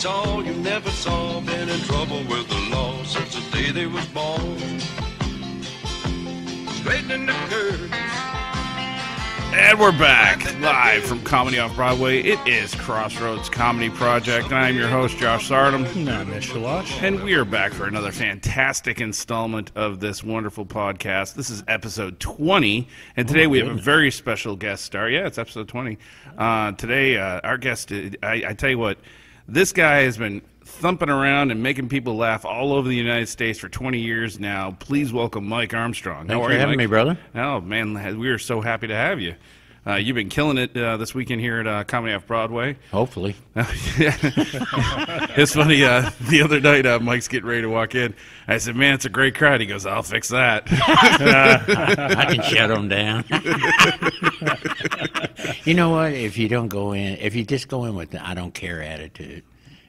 all you never saw. Been in trouble with the law since the day they was born. Straightening the curves. And we're back live from Comedy Off Broadway. It is Crossroads Comedy Project. I'm your host, Josh Sardum. I'm Mitch Shalash. And we are back for another fantastic installment of this wonderful podcast. This is episode 20. And today we have a very special guest star. Yeah, it's episode 20. Today, our guest, I tell you what, this guy has been thumping around and making people laugh all over the United States for 20 years now. Please welcome Mike Armstrong. Thanks for having me, brother. Oh, man, we are so happy to have you. You've been killing it this weekend here at Comedy Off Broadway. Hopefully. It's funny, the other night, Mike's getting ready to walk in. I said, man, it's a great crowd. He goes, I'll fix that. I can shut them down. You know what? If you just go in with the I don't care attitude,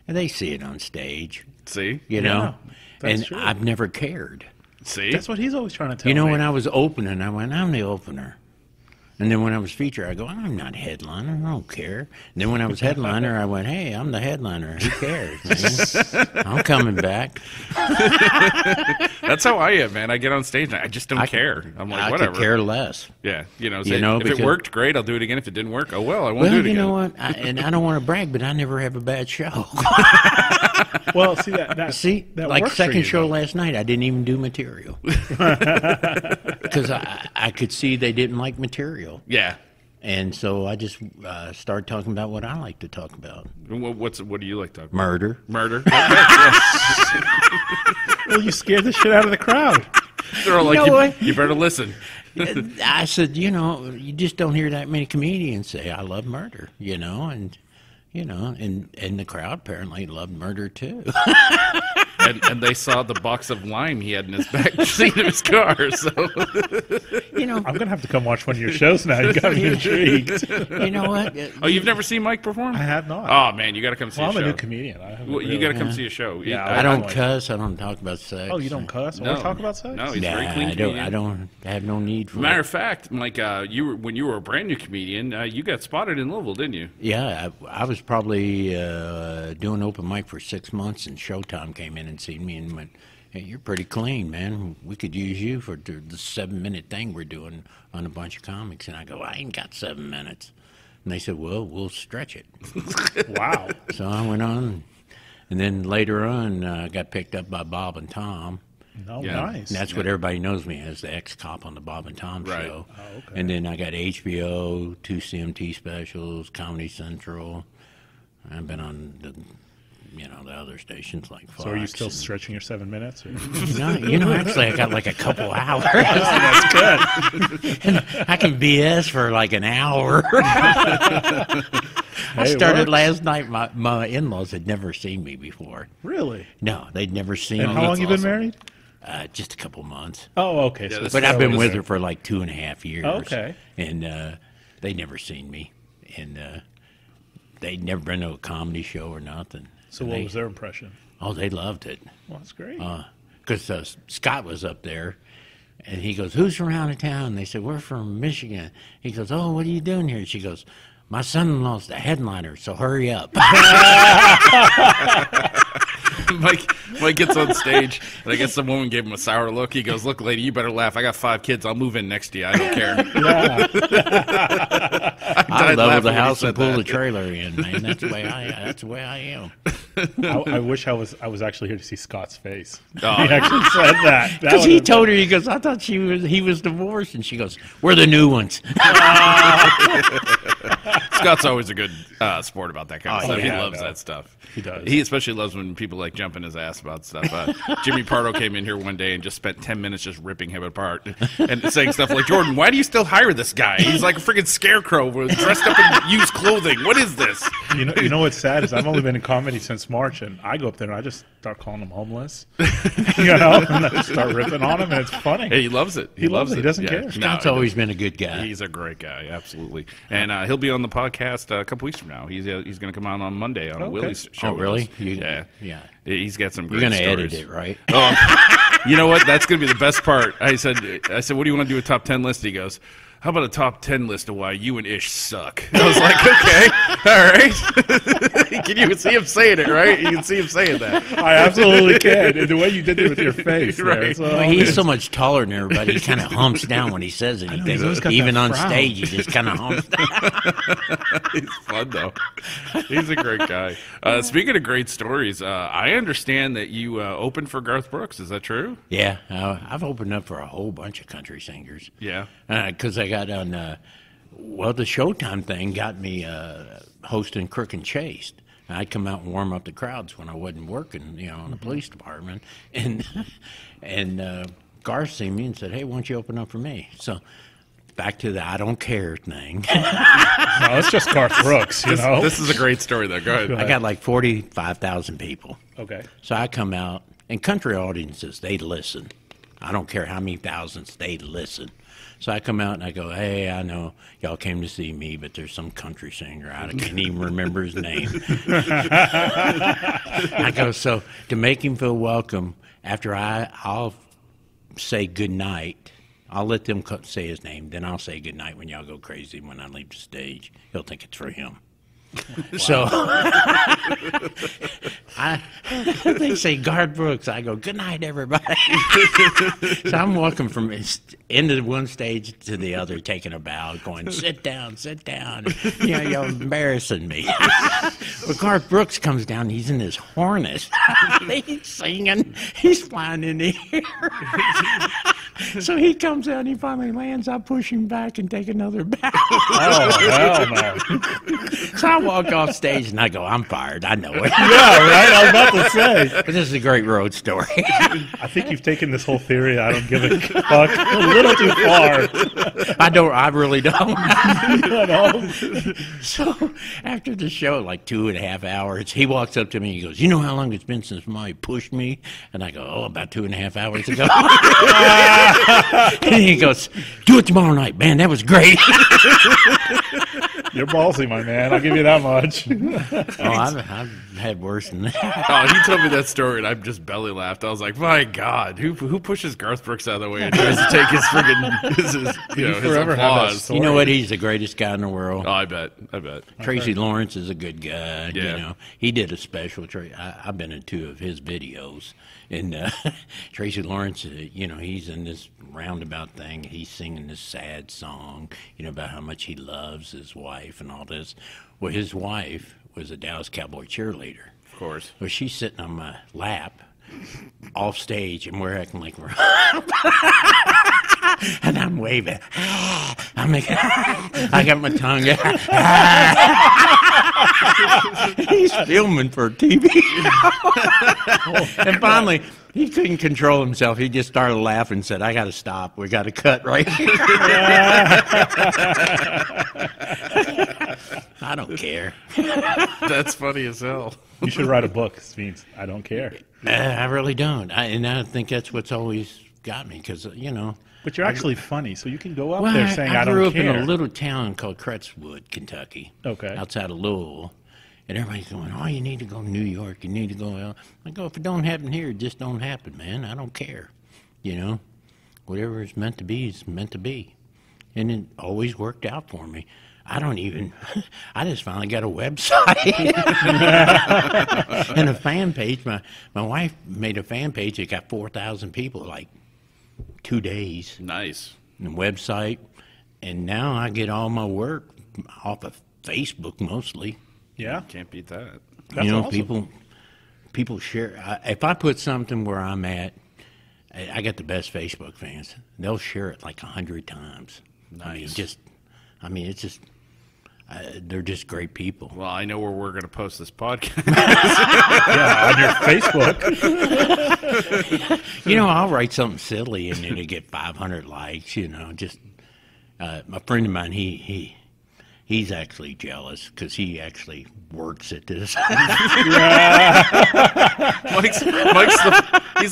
and they see it on stage. See? You know? That's and true. I've never cared. See? That's what he's always trying to tell You know, me. when I was opening, I went, I'm the opener. And then when I was feature, I go, I'm not headliner. I don't care. And then when I was headliner, I went, hey, I'm the headliner. Who cares, man? I'm coming back. That's how I am, man. I get on stage and I just don't care. I'm like, whatever. I could care less. Yeah, You say, know, if it because- worked, great, I'll do it again. If it didn't work, oh well, I won't Well, do it you again. know what? And I don't want to brag, but I never have a bad show. Well, see that See, that like works for second you, show though. last night, I didn't even do material because I could see they didn't like material, Yeah. and so I just started talking about what I like to talk about: What do you like to talk about? murder. Murder? Okay, yeah. Well, you scared the shit out of the crowd. They're all like, know you, what? you better listen. I said, you know, you just don't hear that many comedians say I love murder, you know, and the crowd apparently loved murder too. And they saw the box of lime he had in his back seat of his car. So You know, I'm gonna have to come watch one of your shows now. You got me intrigued. you know what? Oh, you've never seen Mike perform? I have not. Oh man, you got to come see Well, a I'm show. a new comedian. I haven't Well, you really- got to come see a show. Yeah, I don't like- cuss. I don't talk about sex. Oh, you don't cuss No. or talk about sex? No, he's a Nah, very clean I don't. comedian. I have no need for Matter it. of fact, Mike, when you were a brand new comedian, you got spotted in Louisville, didn't you? Yeah, I was probably doing open mic for 6 months, and Showtime came in and seen me and went, hey, you're pretty clean, man. We could use you for the 7-minute thing we're doing on a bunch of comics. And I go, I ain't got 7 minutes. And they said, well, we'll stretch it. Wow. So I went on, and then later on, I got picked up by Bob and Tom. No, Yeah. nice. And that's what everybody knows me as, the ex-cop on the Bob and Tom Right. show. Oh, okay. And then I got HBO, 2 CMT specials, Comedy Central. I've been on the other stations like Fox. So are you still and- stretching your 7 minutes? Or? No, actually, I got like a couple hours. That's good. I can BS for like an hour. I Hey, it started works. last night. My in-laws had never seen me before. Really? No, they'd never seen And me. how long that's you been awesome. married? Just a couple months. Oh, okay. So this But is I've been so with is her it- for like 2.5 years. Okay. And they'd never seen me. And they'd never been to a comedy show or nothing. So And what they- was their impression? Oh, they loved it. Well, that's great. Because Scott was up there, and he goes, who's from out of town? They said, we're from Michigan. He goes, oh, what are you doing here? She goes, my son-in-law's the headliner, so hurry up. Mike gets on stage, and I guess some woman gave him a sour look. He goes, look, lady, you better laugh. I got 5 kids. I'll move in next to you. I don't care. I died level laughing the when he house said and pull that. the trailer in, man. That's the way I am. I wish I was actually here to see Scott's face. Oh. He actually said that. Because he told her, he goes, I thought he was divorced. And she goes, we're the new ones. Scott's always a good sport about that kind of Oh, stuff. yeah, he loves no. that stuff. He does. He especially loves when people like jump in his ass about stuff. Jimmy Pardo came in here one day and just spent 10 minutes just ripping him apart and saying stuff like, Jordan, why do you still hire this guy? He's like a freaking scarecrow dressed up in used clothing. What is this? You know what's sad is I've only been in comedy since March, and I go up there and I just start calling him homeless, and I just start ripping on him, and it's funny. Hey, he loves it. He loves it. He doesn't care. Scott's always been a good guy. He's a great guy, absolutely. And he'll be on the podcast a couple weeks from now. He's going to come on Monday on Okay. Willie's show. Oh, with really? us. Yeah. Yeah. He's got some You're great going to stories. edit it, right? Oh, you know what? That's going to be the best part. I said, what do you want to do a top 10 list? He goes, how about a top 10 list of why you and Ish suck? I was like, okay, all right. Can you see him saying it, right? You can see him saying that. I absolutely can. And the way you did it with your face. Right. There, so, Well, he's so much taller than everybody. He kind of humps down when he says anything. he's always got Even that on frown. stage, he just kind of humps down. He's fun, though. He's a great guy. Speaking of great stories, I understand that you opened for Garth Brooks. Is that true? Yeah, I've opened up for a whole bunch of country singers. Yeah. Because I got on, the Showtime thing got me hosting Crook and Chase. I'd come out and warm up the crowds when I wasn't working, in the police department. And Garth seen me and said, hey, why don't you open up for me? So back to the I don't care thing. No, it's just Garth Brooks, This is a great story, though. Go ahead. I got like 45,000 people. Okay. So I come out, and country audiences, they listen. I don't care how many thousands, they listen. So I come out and I go, hey, I know y'all came to see me, but there's some country singer out. I can't even remember his name. I go, so to make him feel welcome, after I'll say good night, I'll let them say his name, then I'll say good night when y'all go crazy when I leave the stage. He'll think it's for him. So they say Garth Brooks. I go, good night, everybody. So I'm walking from end of one stage to the other, taking a bow, going, sit down, sit down. You're embarrassing me. But Garth Brooks comes down. He's in his harness. He's singing. He's flying in the air. So he comes out and he finally lands. I push him back and take another bow. Oh, hell no. So I walk off stage and I go, I'm fired. I know it. Yeah, right? I was about to say. But this is a great road story. I think you've taken this whole theory, I don't give a fuck, a little too far. I really don't. know? So after the show, like 2.5 hours, he walks up to me and he goes, you know how long it's been since somebody pushed me? And I go, oh, about 2.5 hours ago. And he goes, do it tomorrow night, man. That was great. You're ballsy, my man. I'll give you that much. Oh, I've had worse than that. Oh, he told me that story, and I just belly laughed. I was like, "My God, who pushes Garth Brooks out of the way and tries to take his friggin' his forever have that applause?" story. You know what? He's the greatest guy in the world. Oh, I bet. Tracy Lawrence is a good guy. Yeah. He did a special. I've been in 2 of his videos, and Tracy Lawrence, he's in this roundabout thing. He's singing this sad song, about how much he loves his wife and all this. Well, his wife was a Dallas Cowboy cheerleader. Of course. Well, she's sitting on my lap, off stage, and we're acting like we're. And I'm waving. I got my tongue. He's filming for TV. And finally, he couldn't control himself. He just started laughing and said, I got to stop. We got to cut right here. I don't care. That's funny as hell. You should write a book. This means I don't care. I really don't. And I think that's what's always got me because, But you're actually funny, so you can go up Well, there saying I I grew don't up care. in a little town called Crestwood, Kentucky. Okay. Outside of Louisville. And everybody's going, oh, you need to go to New York. You need to go out. I go, if it don't happen here, it just don't happen, man. I don't care. Whatever is meant to be is meant to be. And it always worked out for me. I just finally got a website and a fan page. My wife made a fan page that got 4,000 people, like 2 days. Nice. And website. And now I get all my work off of Facebook mostly. Yeah, Can't beat that. that's awesome. People share. If I put something where I'm at, I got the best Facebook fans. They'll share it like 100 times. Nice. It's just they're just great people. Well, I know where we're going to post this podcast. Yeah, on your Facebook. I'll write something silly and it'll get 500 likes. Just a friend of mine. He's actually jealous because he actually works at this. He's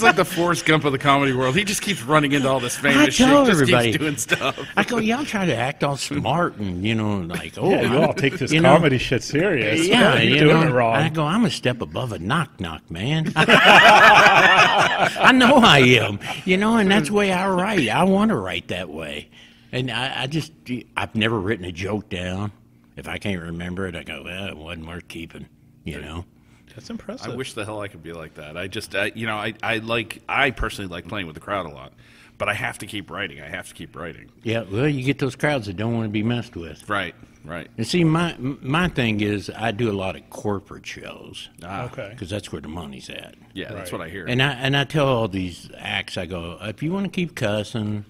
like the Forrest Gump of the comedy world. He just keeps running into all this famous shit. tell Just everybody. keeps doing stuff. I go, y'all try to act all smart and Yeah, you all take this comedy shit serious. Yeah, you're doing it wrong. I go, I'm a step above a knock, man. I know I am. And that's the way I write. I want to write that way. And I've never written a joke down. If I can't remember it, I go, well, it wasn't worth keeping, you know. That's impressive. I wish the hell I could be like that. I personally like playing with the crowd a lot, but I have to keep writing. Yeah, well, you get those crowds that don't want to be messed with. Right. And see, my thing is I do a lot of corporate shows. Okay. Because that's where the money's at. Yeah, that's Right. what I hear. And I tell all these acts, I go, if you want to keep cussing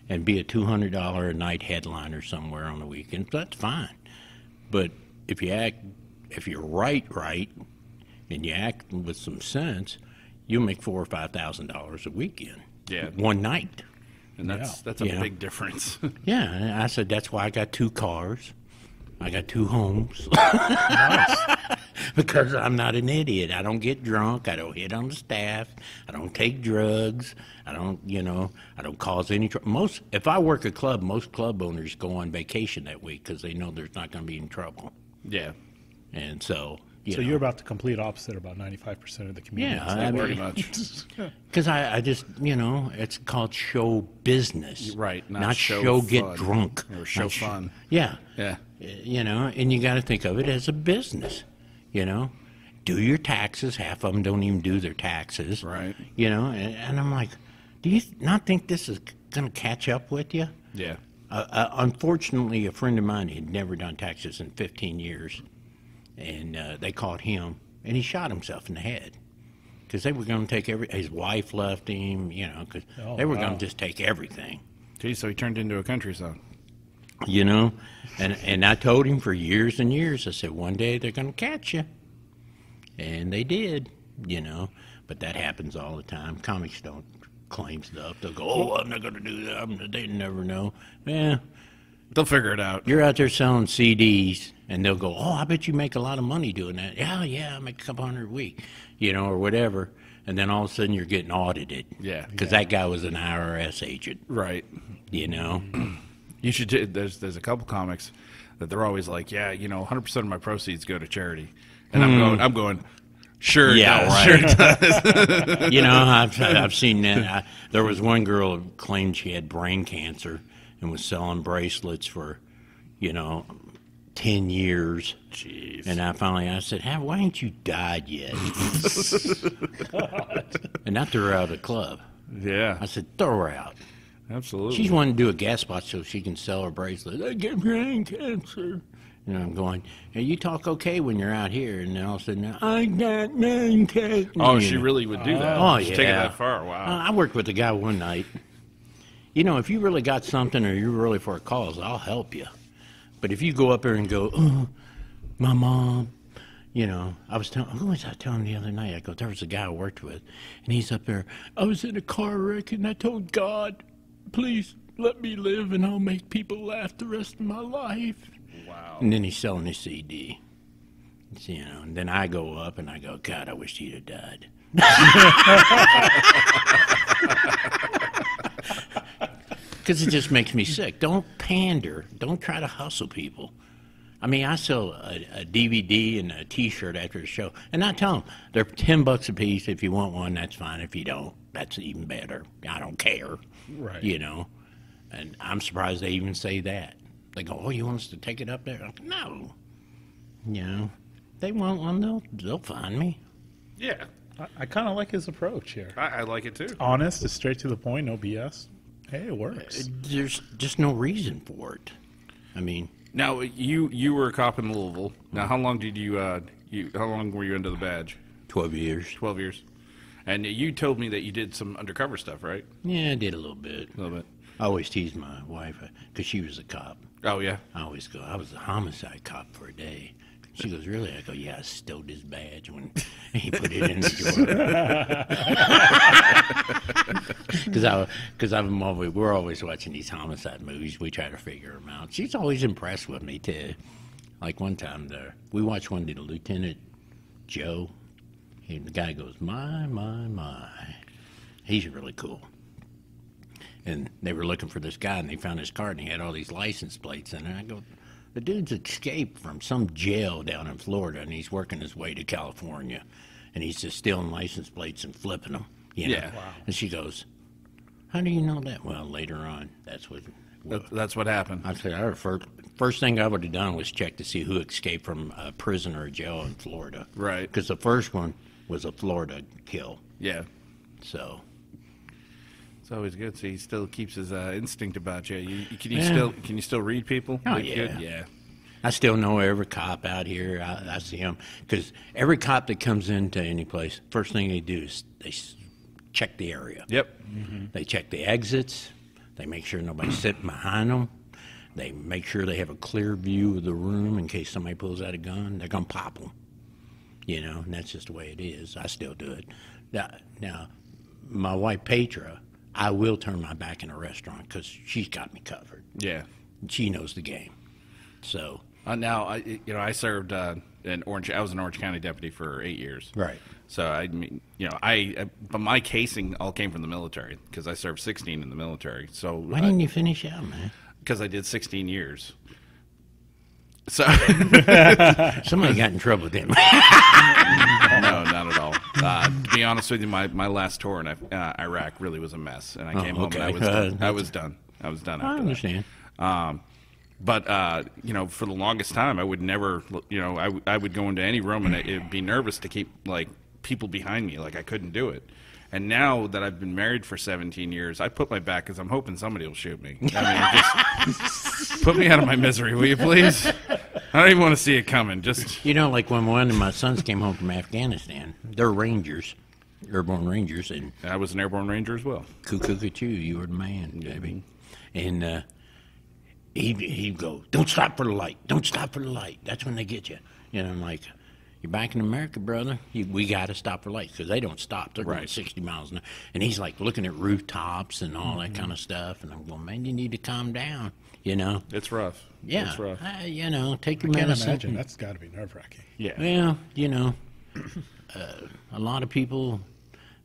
and be a $200 a night headliner somewhere on the weekend, that's fine. But if you write right, and you act with some sense, you'll make $4,000 or $5,000 a weekend. Yeah. One night. And that's a Yeah. big difference. Yeah, and I said that's why I got 2 cars. I got 2 homes. Because I'm not an idiot. I don't get drunk. I don't hit on the staff. I don't take drugs. I don't cause any trouble. If I work a club, most club owners go on vacation that week because they know there's not going to be in trouble. Yeah. And so, So you're about the complete opposite about 95% of the comedians. Yeah, I mean, Pretty much. because I just, it's called show business. Right, Not, not show show get fun. drunk. Or show Not fun. Yeah. Yeah. And you got to think of it as a business, Do your taxes. Half of them don't even do their taxes. Right. And I'm like, do you not think this is going to catch up with you? Yeah. Unfortunately, a friend of mine had never done taxes in 15 years, and they caught him, and he shot himself in the head because they were going to take his wife left him, because they were going to just take everything. Gee, so he turned into a country song. And I told him for years and years, I said, one day they're going to catch you. And they did, but that happens all the time. Comics don't claim stuff. They'll go, oh, I'm not going to do that. They never know. Yeah, They'll figure it out. you're out there selling CDs, and they'll go, oh, I bet you make a lot of money doing that. Yeah, I make a couple hundred a week, or whatever. And then all of a sudden you're getting audited. Yeah. Because that guy was an IRS agent, Right. You should. There's a couple comics that they're always like, 100% of my proceeds go to charity, and I'm going. Sure, it Yeah, does. right. Sure it does. I've seen that. There was one girl who claimed she had brain cancer and was selling bracelets for, 10 years. Jeez. And I said, hey, why ain't you died yet? And I threw her out of the club. Yeah. I said, throw her out. Absolutely. She's wanting to do a guest spot so she can sell her bracelet. I get brain cancer. And I'm going, hey, you talk okay when you're out here. And then all of a sudden, I got brain cancer. Oh, she really would do that. Oh, She'd yeah. take it that far. Wow. I worked with a guy one night. If you really got something or you're really for a cause, I'll help you. But if you go up there and go, oh, my mom, I was telling, who was I telling the other night? I go, there was a guy I worked with, and he's up there. I was in a car wreck, and I told God, please let me live, and I'll make people laugh the rest of my life. Wow. And then he's selling his CD. And then I go up, and I go, God, I wish he'd have died. Because it just makes me sick. Don't pander. Don't try to hustle people. I mean, I sell a DVD and a T-shirt after the show, and I tell them they're $10 a piece. If you want one, that's fine. If you don't, that's even better. I don't care. Right. And I'm surprised they even say that. They go, "Oh, you want us to take it up there?" I'm like, no. They want one, they'll find me. Yeah. I kind of like his approach here. I like it too. Honest, it's straight to the point, no BS. Hey, it works. There's just no reason for it. I mean, Now you were a cop in Louisville. Now how long did how long were you under the badge? 12 years. 12 years. And you told me that you did some undercover stuff, right? Yeah, I did a little bit. A little bit. I always tease my wife because she was a cop. Oh yeah. I always go, I was a homicide cop for a day. She goes, really? I go, yeah, I stowed his badge when he put it in the drawer. Because we're always watching these homicide movies. We try to figure them out. She's always impressed with me, too. Like one time, we watched one to Lieutenant Joe. And the guy goes, my. He's really cool. And they were looking for this guy, and they found his card, and he had all these license plates in it. I go, the dude's escaped from some jail down in Florida, and he's working his way to California. And he's just stealing license plates and flipping them. Yeah. Wow. And she goes, how do you know that? Well, later on, that's what That's what happened. I said, our first thing I would have done was check to see who escaped from a prison or a jail in Florida. Right. Because the first one was a Florida kill. Yeah. So, It's always good. So he still keeps his instinct about you. Can you still read people? Oh, Like, yeah. good? Yeah. I still know every cop out here. I see them. Because every cop that comes into any place, first thing they do is they check the area. Yep. They check the exits. They make sure nobody's sitting behind them. They make sure they have a clear view of the room in case somebody pulls out a gun. They're going to pop them. You know, and that's just the way it is. I still do it. Now, my wife, Petra, I will turn my back in a restaurant because she's got me covered. Yeah. She knows the game. So. Now, I served in Orange. I was an Orange County deputy for 8 years. Right. So I mean, but my casing all came from the military because I served 16 in the military. So Why didn't you finish out, man? Because I did 16 years. So Somebody got in trouble, didn't they? no, not at all. To be honest with you, my last tour in Iraq really was a mess, and I came home and I was done. I was done. I was done. I After understand. that. But for the longest time, I would never, I would go into any room and it'd be nervous to keep like people behind me, like I couldn't do it. And now that I've been married for 17 years, I put my back because I'm hoping somebody will shoot me. I mean, just put me out of my misery, will you please? I don't even want to see it coming. Just You know, like when one of my sons came home from Afghanistan, they're Rangers, airborne Rangers, and I was an airborne ranger as well. cuckoo, you were the man, baby. And he'd go, don't stop for the light, don't stop for the light. That's when they get you. You know, I'm like, you're back in America, brother. We got to stop for lights because they don't stop. They're going Right. 60 miles an hour. And he's like looking at rooftops and all that kind of stuff. And I'm going, man, you need to calm down, you know. It's rough. Yeah, It's rough. you know, take your Can't medicine. imagine. That's got to be nerve-wracking. Yeah. Well, you know, a lot of people,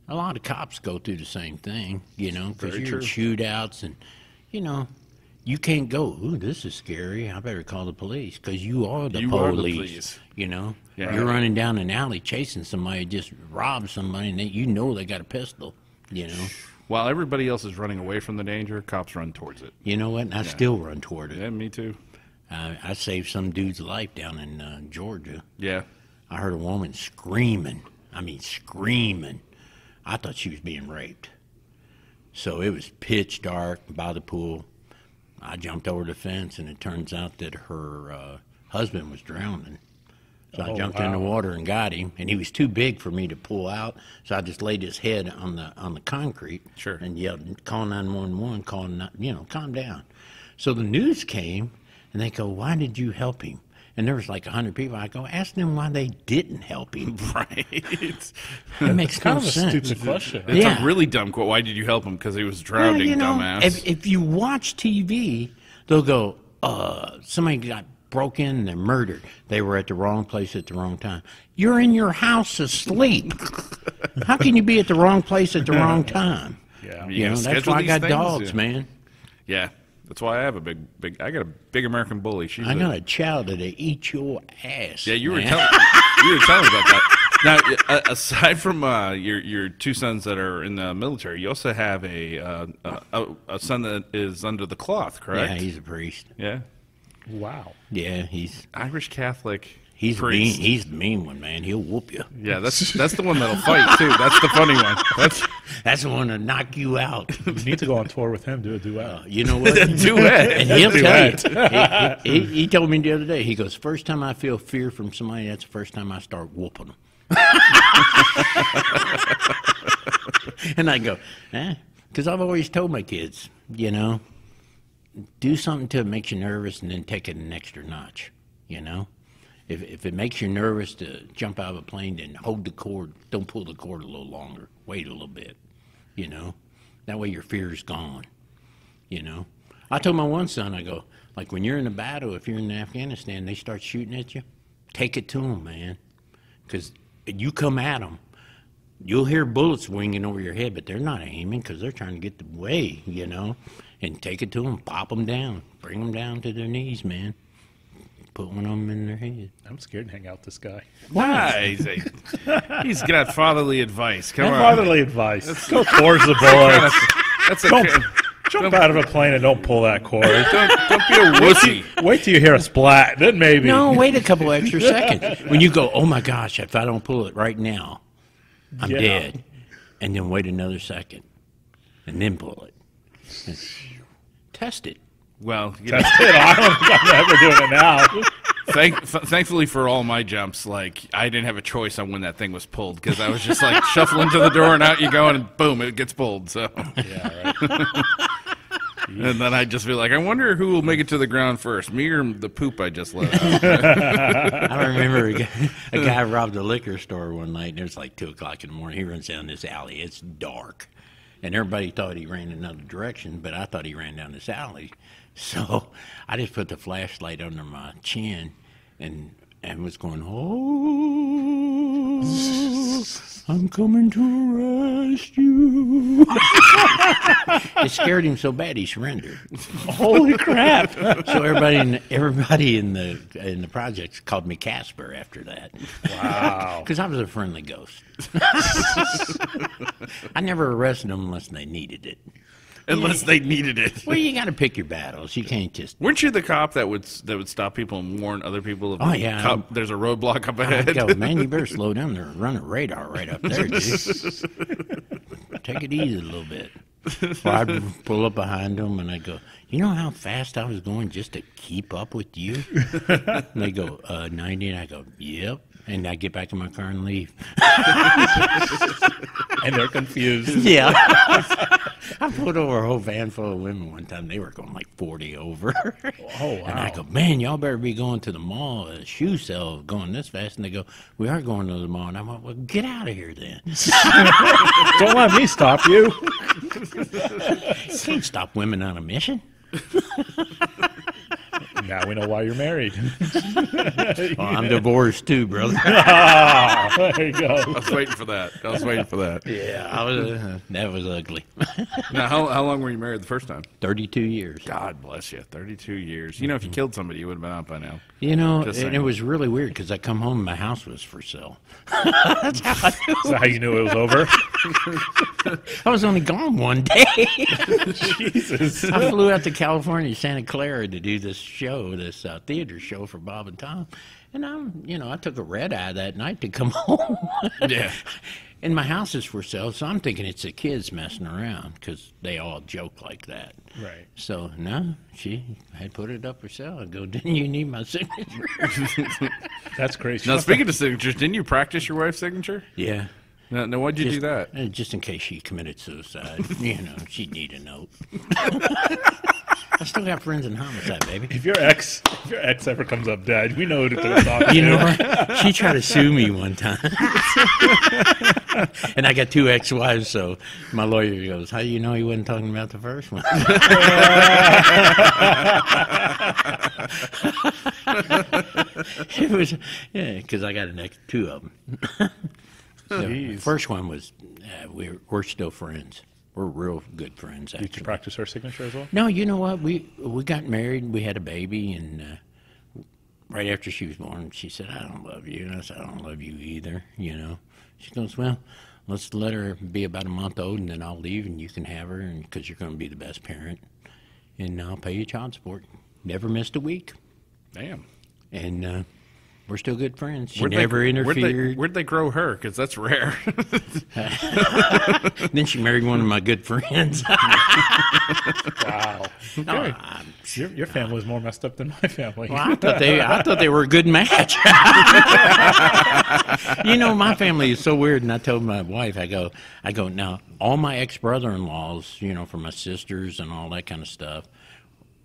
a lot of cops go through the same thing, you know, because Very you're in shootouts and, you know, you can't go, ooh, this is scary. I better call the police because you are the You are the police, police. you know. Yeah. You're running down an alley chasing somebody, just robbed somebody, and you know they got a pistol, you know. While everybody else is running away from the danger, cops run towards it. You know what? And I still run toward it. Yeah, me too. I saved some dude's life down in Georgia. Yeah. I heard a woman screaming. I mean, screaming. I thought she was being raped. So it was pitch dark by the pool. I jumped over the fence, and it turns out that her husband was drowning. So I Oh, jumped in the wow. water and got him, and he was too big for me to pull out. So I just laid his head on the concrete Sure. and yelled, "Call 911! Calm down." So the news came, and they go, "Why did you help him?" And there was like 100 people. I go, ask them why they didn't help him. Right. It makes Kind no of a sense. stupid question. It's Yeah. a really dumb quote. Why did you help him? Because he was Well, drowning, you know, dumbass. if you watch TV, they'll go, somebody got broke in and they're murdered. They were at the wrong place at the wrong time. You're in your house asleep. How can you be at the wrong place at the wrong time? Yeah. You You know, gotta that's schedule why I these got things, dogs, yeah. man. Yeah. That's why I have I got a big American bully. She's I got a child that'll eat your ass. Yeah, you were man. telling me about that. Now, aside from your two sons that are in the military, you also have a son that is under the cloth, correct? Yeah, he's a priest. Yeah. Wow. Yeah, he's Irish Catholic mean. priest. He's the mean one, man. He'll whoop you. Yeah, that's the one that'll fight too. That's the funny one. That's the one to knock you out. You need to go on tour with him, do a duet. You know what? Duet. And he'll tell you. He told me the other day. He goes, first time I feel fear from somebody, that's the first time I start whooping them. And I go, because I've always told my kids, you know, do something till it makes you nervous and then take it an extra notch, you know. If it makes you nervous to jump out of a plane, then hold the cord. Don't pull the cord a little longer. Wait a little bit, you know. That way your fear is gone, you know. I told my one son, I go, like when you're in a battle, if you're in Afghanistan, they start shooting at you, take it to them, man. Because you come at them, you'll hear bullets winging over your head, but they're not aiming because they're trying to get the way, you know. And take it to them, pop them down, bring them down to their knees, man. Put one of them in their head. I'm scared to hang out with this guy. Why? He's got fatherly advice. Come And on. fatherly advice. Go towards the boys. That's a Don't Jump out of a plane and don't pull that cord. Don't be a wussy. Wait till you hear a splat, then maybe. No, wait a couple extra seconds. When you go, oh my gosh, if I don't pull it right now, I'm Yeah. dead. And then wait another second, and then pull it. And test it. Well, you know, That's it. I don't think I'm ever doing it now. thankfully for all my jumps, like I didn't have a choice on when that thing was pulled because I was just like shuffling to the door and out you go and boom, it gets pulled. So, Yeah, right. and then I'd just be like, I wonder who will make it to the ground first, me or the poop I just left. I remember a guy robbed a liquor store one night, and it was like 2 o'clock in the morning. He runs down this alley. It's dark. And everybody thought he ran another direction, but I thought he ran down this alley. So I just put the flashlight under my chin and was going, oh, I'm coming to arrest you. It scared him so bad he surrendered. Holy crap. So everybody in the projects called me Casper after that. Wow. Because I was a friendly ghost. I never arrested them unless they needed it. Unless they needed it. Well, you got to pick your battles. You can't just. Weren't you the cop that would stop people and warn other people? Oh, yeah. There's a roadblock up I ahead. go, man, you better slow down. They're running radar right up there, dude. Take it easy a little bit. Or I'd pull up behind them and I go, you know how fast I was going just to keep up with you? And they go, 90. And I go, yep. And I get back in my car and leave. And they're confused. Yeah. I pulled over a whole van full of women one time. They were going like 40 over. Oh, wow. And I go, man, y'all better be going to the mall, a shoe sale, going this fast. And they go, we are going to the mall. And I'm like, well, get out of here then. Don't let me stop you. You can't stop women on a mission. Now we know why you're married. Well, I'm divorced too, brother. Ah, there you I go. was waiting for that. Yeah, that was ugly. Now, how long were you married the first time? 32 years. God bless you. 32 years. You know, if you killed somebody, you would have been out by now. You know, Just and saying. it was really weird because I come home and my house was for sale. Is that how you knew it was over? I was only gone one day. Jesus. I flew out to California, Santa Clara, to do this show, this theater show for Bob and Tom. And I took a red eye that night to come home. Yeah. And my house is for sale, so I'm thinking it's the kids messing around because they all joke like that. Right. So, no, she had put it up for sale. I go, didn't you need my signature? That's crazy. Now, speaking of signatures, didn't you practice your wife's signature? Yeah. No, why'd you do that? Just in case she committed suicide. She'd need a note. I still got friends in homicide, baby. If your ex ever comes up dead, we know who to talk to. You know what? She tried to sue me one time. And I got 2 ex-wives, so my lawyer goes, how do you know he wasn't talking about the first one? It was, yeah, because I got 2 of them. The first one was, we're still friends. We're real good friends, actually. Did you practice her signature as well? No, you know what? We got married. We had a baby, and right after she was born, she said, "I don't love you." And I said, "I don't love you either." She goes, "Well, let's let her be about a month old, and then I'll leave, and you can have her, and because you're going to be the best parent, and I'll pay you child support." Never missed a week, Damn. and we're still good friends. She Where'd never they, interfered. Where'd they grow her? Because that's rare. Then she married one of my good friends. Wow. Okay. Your family is more messed up than my family. Well, I thought they were a good match. My family is so weird. And I told my wife, I go, now all my ex-brother-in-laws, for my sisters and all that kind of stuff,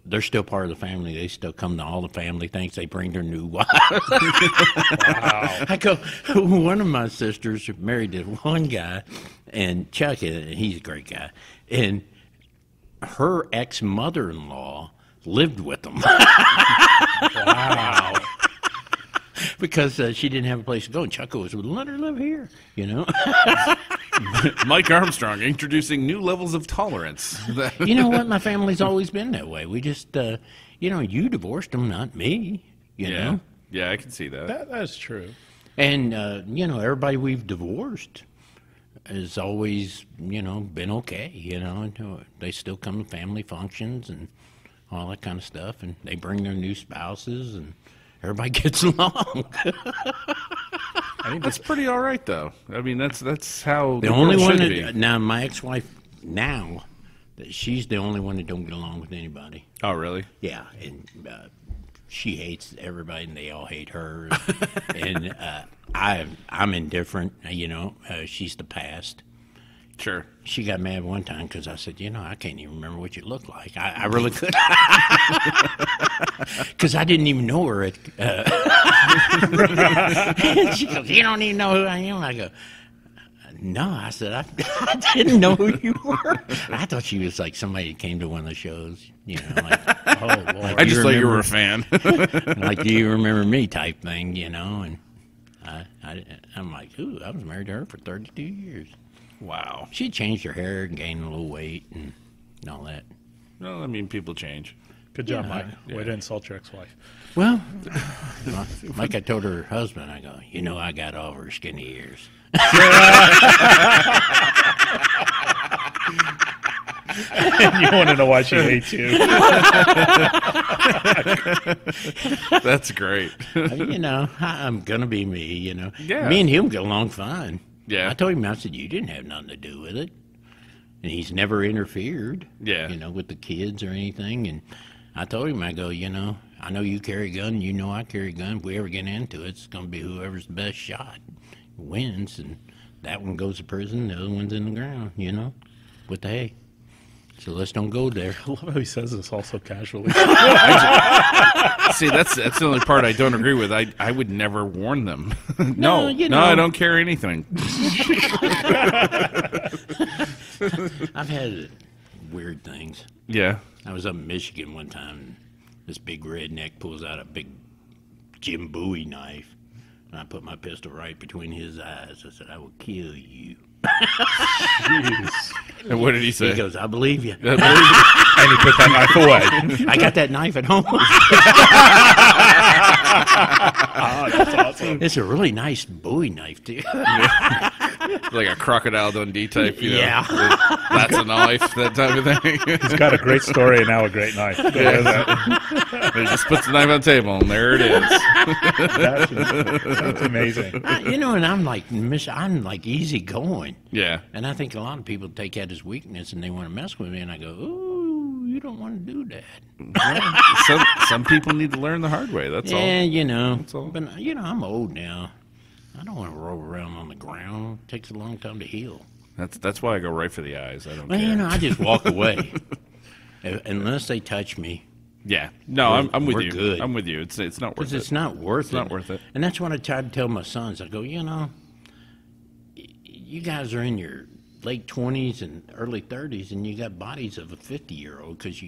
they're still part of the family. They still come to all the family things. They bring their new wives. Wow. I go, one of my sisters married to one guy, and Chuck, he's a great guy, and her ex-mother-in-law lived with them. Wow. Because she didn't have a place to go, and Chuck goes, well, let her live here, Mike Armstrong introducing new levels of tolerance. You know what? My family's always been that way. We just, you divorced them, not me, you know? Yeah, I can see that. That is true. And, everybody we've divorced, has always, been okay. And they still come to family functions and all that kind of stuff, and they bring their new spouses, and everybody gets along. I think that's pretty all right, though. I mean, that's how The only world one should be. that now, my ex-wife now, she's the only one that don't get along with anybody. Oh, really? Yeah, and she hates everybody, and they all hate her. And I'm indifferent. She's the past. Sure. She got mad one time because I said, I can't even remember what you look like. I really could. Because I didn't even know her. She goes, you don't even know who I am? I go, no. I said, I didn't know who you were. I thought she was like somebody that came to one of the shows, like, Oh, Lord. I just thought you were remember- a fan. like, do you remember me type thing, and I'm like, ooh, I was married to her for 32 years. Wow. She changed her hair and gained a little weight and all that. Well, I mean, people change. Good job, Yeah, Mike. Way to insult your ex-wife. Well, like I told her husband, I go, I got all her skinny years. You want to know why she hates you? That's great. I'm going to be me, Yeah. Me and him get along fine. Yeah. I told him, I said, you didn't have nothing to do with it. And he's never interfered, Yeah. with the kids or anything. And I told him, I go, I know you carry a gun, I carry a gun. If we ever get into it, it's going to be whoever's the best shot wins. And that one goes to prison, the other one's in the ground, with the hay. So let's don't go there. I love how he says this all so casually. See, that's the only part I don't agree with. I would never warn them. No, you no, know. I don't carry anything. I've had weird things. Yeah. I was up in Michigan one time, and this big redneck pulls out a big Jim Bowie knife, and I put my pistol right between his eyes. I said, I will kill you. And what did he say? He goes, I believe you. And he put that knife away. I got that knife at home. That's awesome. It's a really nice Bowie knife, too. Like a Crocodile Dundee type, Yeah. That's a knife, that type of thing. He's got a great story and now a great knife. He just puts the knife on the table, and there it is. That's amazing. And I'm like easy going. Yeah. And I think a lot of people take that as weakness and they want to mess with me. And I go, ooh, you don't want to do that. Some people need to learn the hard way. That's all. Yeah, all. But, I'm old now. I don't want to roll around on the ground. It takes a long time to heal. That's why I go right for the eyes. I don't Well, care. I just walk away. Unless they touch me. Yeah. No, I'm with we're you. good. I'm with you. It's not worth Because it. it's not worth it. not worth it. And that's what I tried to tell my sons. I go, you guys are in your late 20s and early 30s, and you got bodies of a 50-year-old because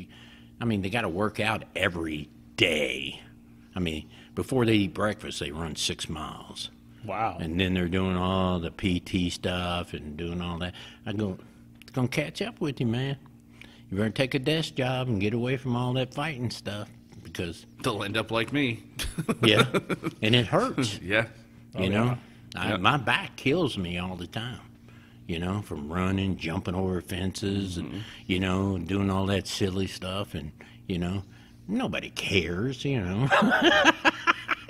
they got to work out every day. Before they eat breakfast, they run 6 miles. Wow. And then they're doing all the PT stuff and doing all that. I go, it's going to catch up with you, man. You better take a desk job and get away from all that fighting stuff because, They'll end up like me. yeah, and it hurts, Yeah. My back kills me all the time, from running, jumping over fences and, doing all that silly stuff. And, nobody cares,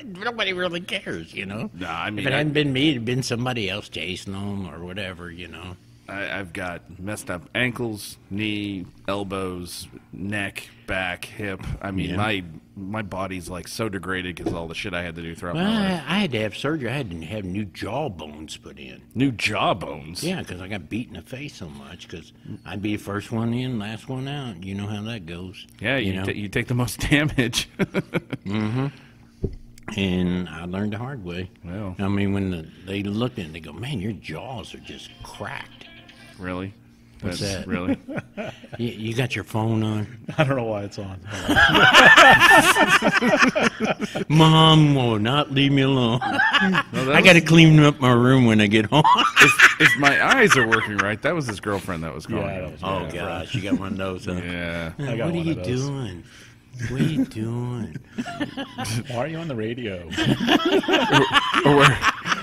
Nobody really cares, No, I mean, If it hadn't been me, it'd been somebody else chasing them or whatever, I've got messed up ankles, knee, elbows, neck, back, hip. Yeah. My body's like so degraded because all the shit I had to do throughout Well, my life. I had to have surgery. I had to have new jaw bones put in. New jaw bones. Yeah, because I got beat in the face so much. Because I'd be the first one in, last one out. You know how that goes. Yeah, you take the most damage. And I learned the hard way. Well. When they looked at it, they go, "Man, your jaws are just cracked." Really? What's that? Really? You got your phone on? I don't know why it's on. Mom will not leave me alone. No, I got to clean up my room when I get home. If my eyes are working right, that was his girlfriend that was calling. Yeah, him. that was Oh, gosh, you got one of those, huh? Yeah. I got What are one you of those. doing? What are you doing? Why are you on the radio?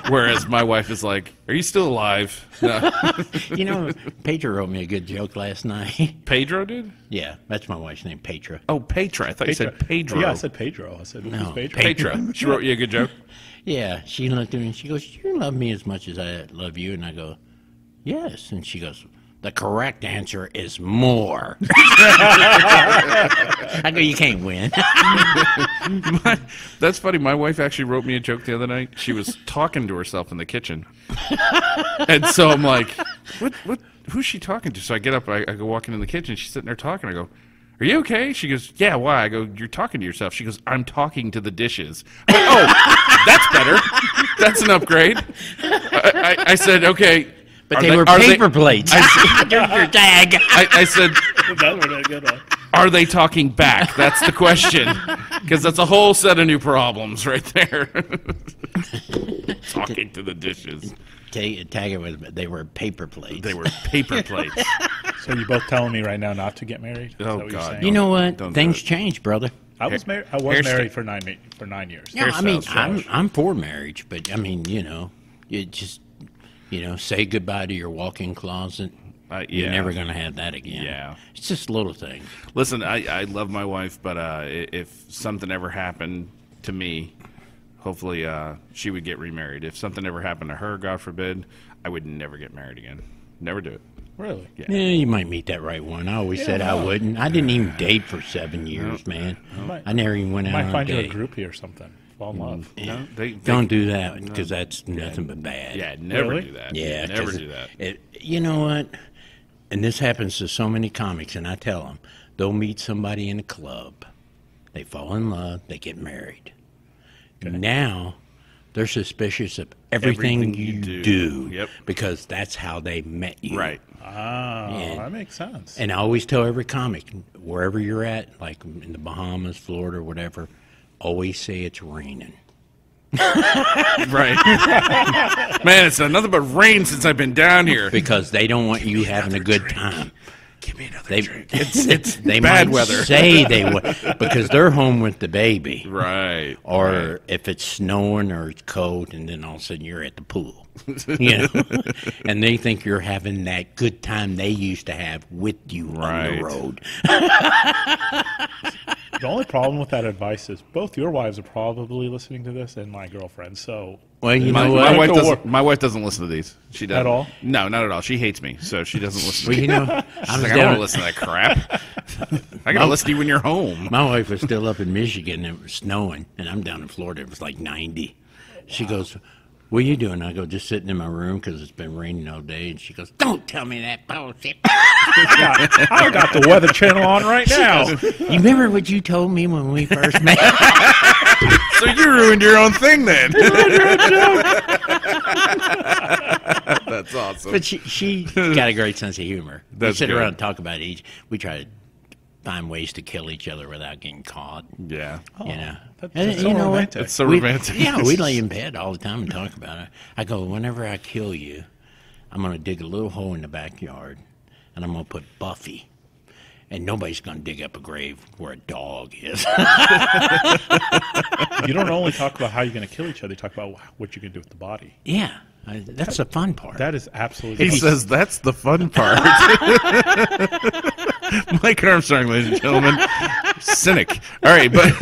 Whereas my wife is like, "Are you still alive?" No. You know, Petra wrote me a good joke last night. Pedro did? Yeah, that's my wife's name, Petra. Oh, Petra. I thought you said Pedro. Yeah, I said Pedro. I said, No, who's Pedro? Petra. She wrote you a good joke. Yeah, she looked at me and she goes, "You love me as much as I love you." And I go, "Yes." And she goes, "The correct answer is more." I go, "You can't win." That's funny. My wife actually wrote me a joke the other night. She was talking to herself in the kitchen. And so I'm like, what, who's she talking to? So I get up, I go walking in the kitchen. She's sitting there talking. I go, "Are you okay?" She goes, "Yeah, why?" I go, "You're talking to yourself." She goes, "I'm talking to the dishes." I'm like, "Oh, that's better. That's an upgrade." I said, "Okay." But they were paper plates. There's your tag. I said, That was a good one. "Are they talking back?" That's the question. Because that's a whole set of new problems right there. Talking to the dishes. Tag it was, they were paper plates. They were paper plates. So you're both telling me right now not to get married? Is that Oh, what you're God. saying? You know what? Don't do Things it. change, brother. I was married. I was Hairstyle. married for 9 years. Yeah, I mean, Hairstyles, I'm for marriage, but I mean, you know, you just, say goodbye to your walk-in closet. You're Yeah. never going to have that again. Yeah. It's just little things. Listen, I love my wife, but if something ever happened to me, hopefully she would get remarried. If something ever happened to her, God forbid, I would never get married again. Never do it. Really? Yeah. Yeah, you might meet that right one. I always said I wouldn't. I didn't even date for 7 years, man. Might- I never even went out Might on find a you a date. groupie or something. Fall in love. No, they Don't do that because that's nothing but bad. Yeah, never Really? do that. Yeah, never 'cause do that. You know what? And this happens to so many comics, and I tell them they'll meet somebody in a club, they fall in love, they get married. Now they're suspicious of everything, Everything you you do, do. Yep. because that's how they met you. Right. Oh, Yeah. that makes sense. And I always tell every comic, wherever you're at, like in the Bahamas, Florida, whatever, always say it's raining. Right. Man, it's nothing but rain since I've been down here. Because they don't want you having a good time. Give me another They, drink. It's they bad might weather. say they would because they're home with the baby. Right. Or right. if it's snowing or it's cold, and then all of a sudden you're at the pool, and they think you're having that good time they used to have with you on Right. the road. The only problem with that advice is both your wives are probably listening to this and my girlfriend. So Well, you My, know my what? wife Go doesn't. My wife doesn't listen to these. She doesn't At all? No, not at all. She hates me, so she doesn't listen. Well, to you me. know, She's I was like, I don't want down. to listen to that crap. I gotta listen to you when you're home. My wife was still up in Michigan. And it was snowing, and I'm down in Florida. It was like 90. She goes, "What are you doing?" I go, "Just sitting in my room because it's been raining all day." And she goes, "Don't tell me that bullshit." I've got the Weather Channel on right now. You remember what you told me when we first met? So you ruined your own thing then. That's awesome. But she got a great sense of humor. That's we sit good. around and talk about each. We try to find ways to kill each other without getting caught. Yeah. You know, That's And so you know what? romantic. It's so We- romantic. Yeah, we lay in bed all the time and talk about it. I go, whenever I kill you, I'm going to dig a little hole in the backyard, and I'm going to put Buffy. And nobody's going to dig up a grave where a dog is. You don't only talk about how you're going to kill each other. You talk about what you can do with the body. Yeah, that's the fun part. That is absolutely. He says that's the fun part. Mike Armstrong, ladies and gentlemen, cynic. All right, but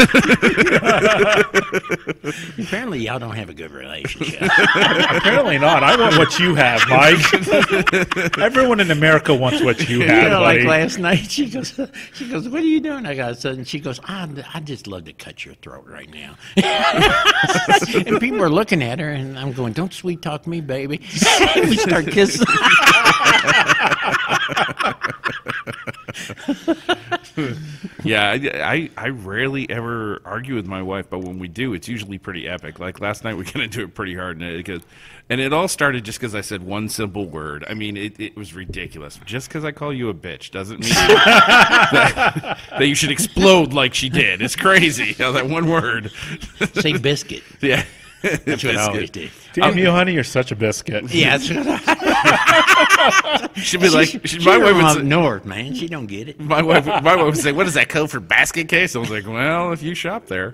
Apparently, y'all don't have a good relationship. Apparently not. I want what you have, Mike. Everyone in America wants what you have, You know, like buddy. last night, she goes, "What are you doing?" I got something. She goes, "I just love to cut your throat right now." And people are looking at her, and I'm going, "Don't sweet talk me, baby." We start kissing. yeah, I rarely ever argue with my wife, but when we do, it's usually pretty epic. Like last night, we got into it pretty hard, and it all started just because I said one simple word. I mean, it was ridiculous. Just because I call you a bitch doesn't mean that you should explode like she did. It's crazy. That one word. Say biscuit. Yeah. That's what I always do. Damn you, honey, you're such a biscuit. Yeah, that's what I She'd be like, She's my wife from would up say, north, man. She don't get it. my wife would say, what is that code for basket case? I was like, well, if you shop there.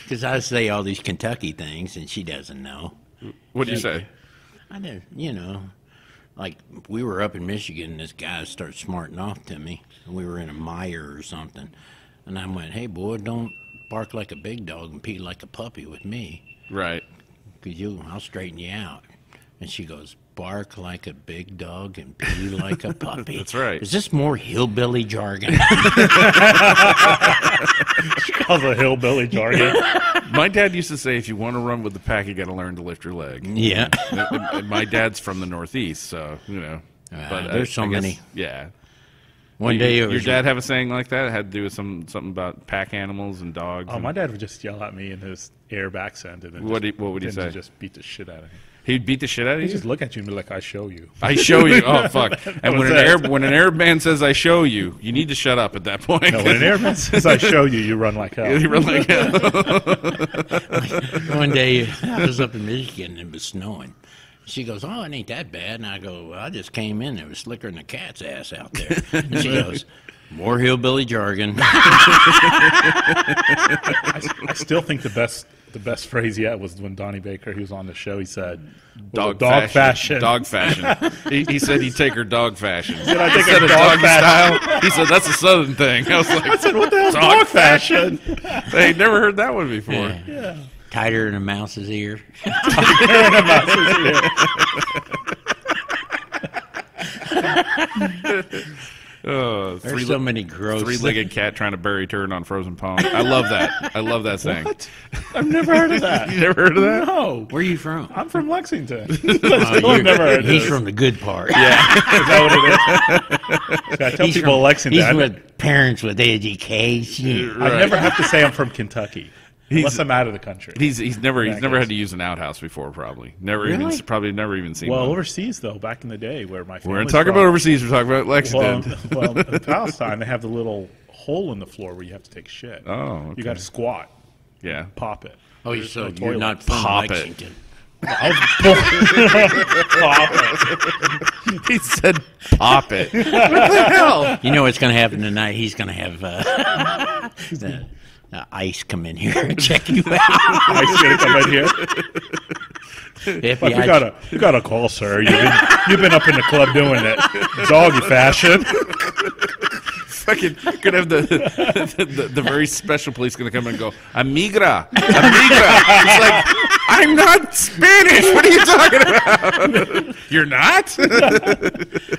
Because I say all these Kentucky things, and she doesn't know. What'd you say? I don't, like we were up in Michigan, and this guy started smarting off to me. And we were in a mire or something. And I went, hey, boy, don't bark like a big dog and pee like a puppy with me, Right. because I'll straighten you out. And she goes, bark like a big dog and pee like a puppy. That's right. Is this more hillbilly jargon? She calls it hillbilly jargon. My dad used to say, if you want to run with the pack, you got to learn to lift your leg. Yeah. And my dad's from the Northeast, so, There's so guess, many. Yeah. One day it Your was dad have a saying like that? It had to do with something about pack animals and dogs? Oh, and- my dad would just yell at me in his Arab accent. And then What would he then say? Just beat the shit out of me. He'd beat the shit out of He'd you? just look at you and be like, I show you. I show you. Oh, fuck. And was when an Arab man says, I show you, you need to shut up at that point. No, when an Arab man says, I show you, you run like hell. You run like hell. One day I was up in Michigan and it was snowing. She goes, oh, it ain't that bad. And I go, well, I just came in. It was slicker than a cat's ass out there. And she goes, more hillbilly jargon. I still think the best phrase yet was when Donnie Baker, he was on the show, he said, Dog fashion. Dog fashion. He said he'd take her dog fashion. Did I take Instead her of dog fashion? style, he said that's a southern thing. I was like, I said, what the hell, dog fashion? They never heard that one before. Yeah. Tighter than a mouse's ear. Oh, There's so many gross three-legged cat trying to bury turd on frozen pond. I love that. I love that saying. What? I've never heard of that. You never heard of that? No. Where are you from? I'm from Lexington. Oh, I've never heard of he's this. from the good part. Is that what it is? I tell He's people from, Lexington. He's I with parents with education. never have to say I'm from Kentucky. Unless I'm out of the country. He's never Yeah, I had guess. to use an outhouse before. Probably never Really? never even seen Well, one. overseas, though, back in the day where my family We're going to talk about overseas. We're talking about Lexington. Well, in Palestine, they have the little hole in the floor where you have to take shit. Oh, okay. You got to squat, Yeah. pop it. Oh, There's so no you're toilet. not from Pop it. Lexington. Pop it. He said, "Pop it." What the hell? You know what's going to happen tonight? He's going to have the ICE come in here and check you out. Ice gonna come in here. But FBI. we got a call, sir. You've been up in the club doing it, doggy fashion. Fucking gonna have the very special police gonna come and go, amigra. It's like, I'm not Spanish. What are you talking about? You're not?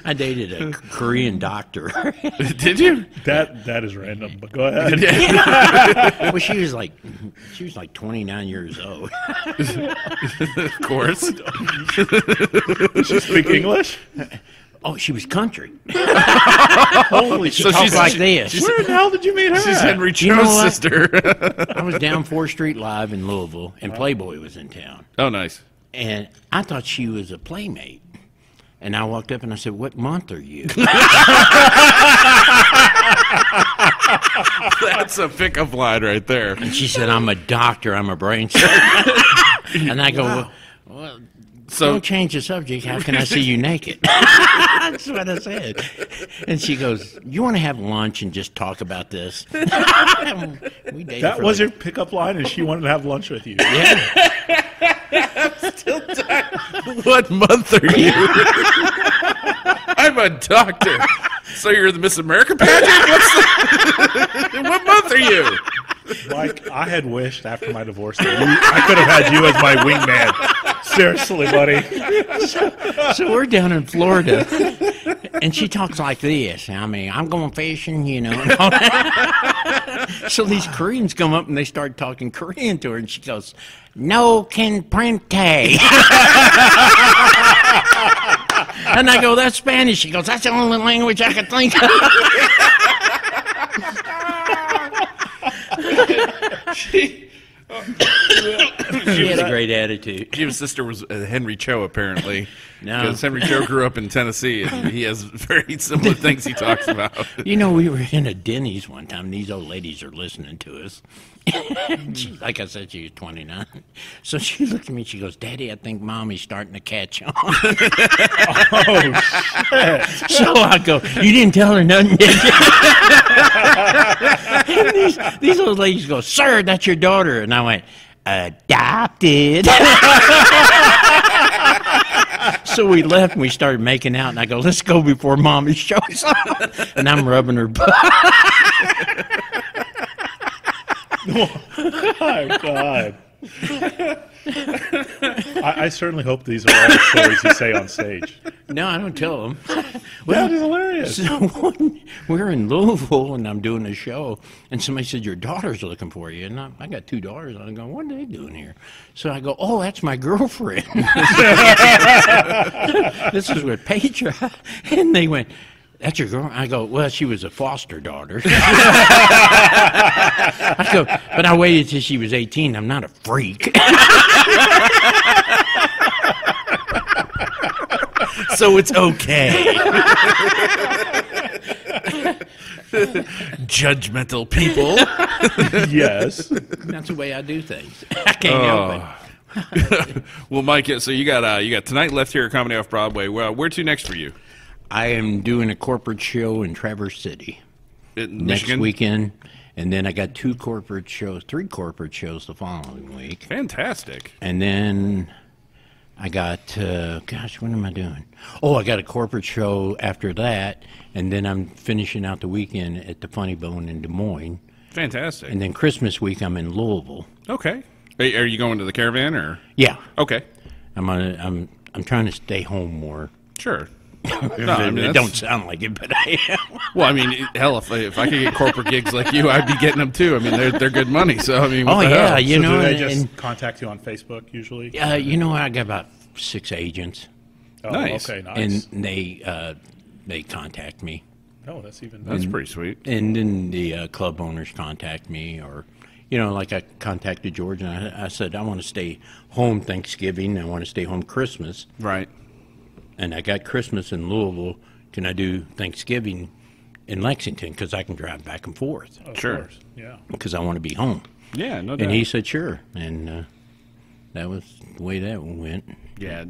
I dated a Korean doctor. Did you? That is random, but go ahead. Well, she was like 29 years old. Of course. She speak English? Oh, she was country. Holy She shit. talked like this. Where the hell did you meet her? She's at? Henry You know Cho's what? sister. I was down 4th Street Live in Louisville, and Playboy was in town. Oh, nice. And I thought she was a playmate. And I walked up and I said, what month are you? That's a pickup line right there. And she said, I'm a doctor. I'm a brain surgeon. And I go, well, So don't change the subject. How can I see you naked? That's what I said. And she goes, you want to have lunch and just talk about this? We dated That for was like- your pickup line, and she wanted to have lunch with you. Yeah. what month are you? I'm a doctor. So you're the Miss America pageant? What month are you? Mike, I had wished after my divorce that I could have had you as my wingman. Seriously, buddy. So we're down in Florida, and she talks like this. I mean, I'm going fishing, you know. And all that. So these Koreans come up and they start talking Korean to her, and she goes, "No can prente." And I go, "That's Spanish." She goes, "That's the only language I could think of." She had a great attitude. Jim's sister was Henry Cho, apparently. No. Because Henry Cho grew up in Tennessee, and he has very similar things he talks about. You know, we were in a Denny's one time. These old ladies are listening to us. Like I said, she was 29. So she looked at me, she goes, Daddy, I think Mommy's starting to catch on. Oh, shit. So I go, you didn't tell her nothing, did you? And these old ladies go, sir, that's your daughter. And I went, adopted. So we left and we started making out. And I go, let's go before Mommy shows up. And I'm rubbing her butt. Oh, my God. I certainly hope these are all stories you say on stage. No, I don't tell them. That is hilarious. So we're in Louisville and I'm doing a show, and somebody said, your daughter's looking for you. And I got 2 daughters. And I go, what are they doing here? So I go, oh, that's my girlfriend. This is with Petra. And they went, that's your girl? I go, well, she was a foster daughter. I go, but I waited till she was 18. I'm not a freak. So it's okay. Judgmental people. Yes. That's the way I do things. I can't help it. Well, Mike, so you got tonight left here at Comedy Off Broadway. Well, where to next for you? I am doing a corporate show in Traverse City In next Michigan? weekend, and then I got 3 corporate shows the following week. Fantastic. And then I got, gosh, what am I doing? Oh, I got a corporate show after that, and then I'm finishing out the weekend at the Funny Bone in Des Moines. Fantastic. And then Christmas week, I'm in Louisville. Okay. Are you going to the Caravan or? Yeah, Okay. I'm trying to stay home more. Sure. No, I mean, It that's- don't sound like it, but I am. Well, I mean, hell, if I could get corporate gigs like you, I'd be getting them too. I mean, they're good money. So I mean, what Oh the yeah, hell? you So know, do they and- just contact you on Facebook usually? you know, I got about 6 agents, Oh, Nice. okay, nice. and they contact me, Oh, that's even That's better. pretty sweet. and then the club owners contact me, or you know, like I contacted George, and I said I want to stay home Thanksgiving, I want to stay home Christmas, Right. and I got Christmas in Louisville. Can I do Thanksgiving in Lexington? Because I can drive back and forth. Of Sure. course, yeah. Because I want to be home. Yeah. No doubt. And he said sure, and that was the way that went. Yeah.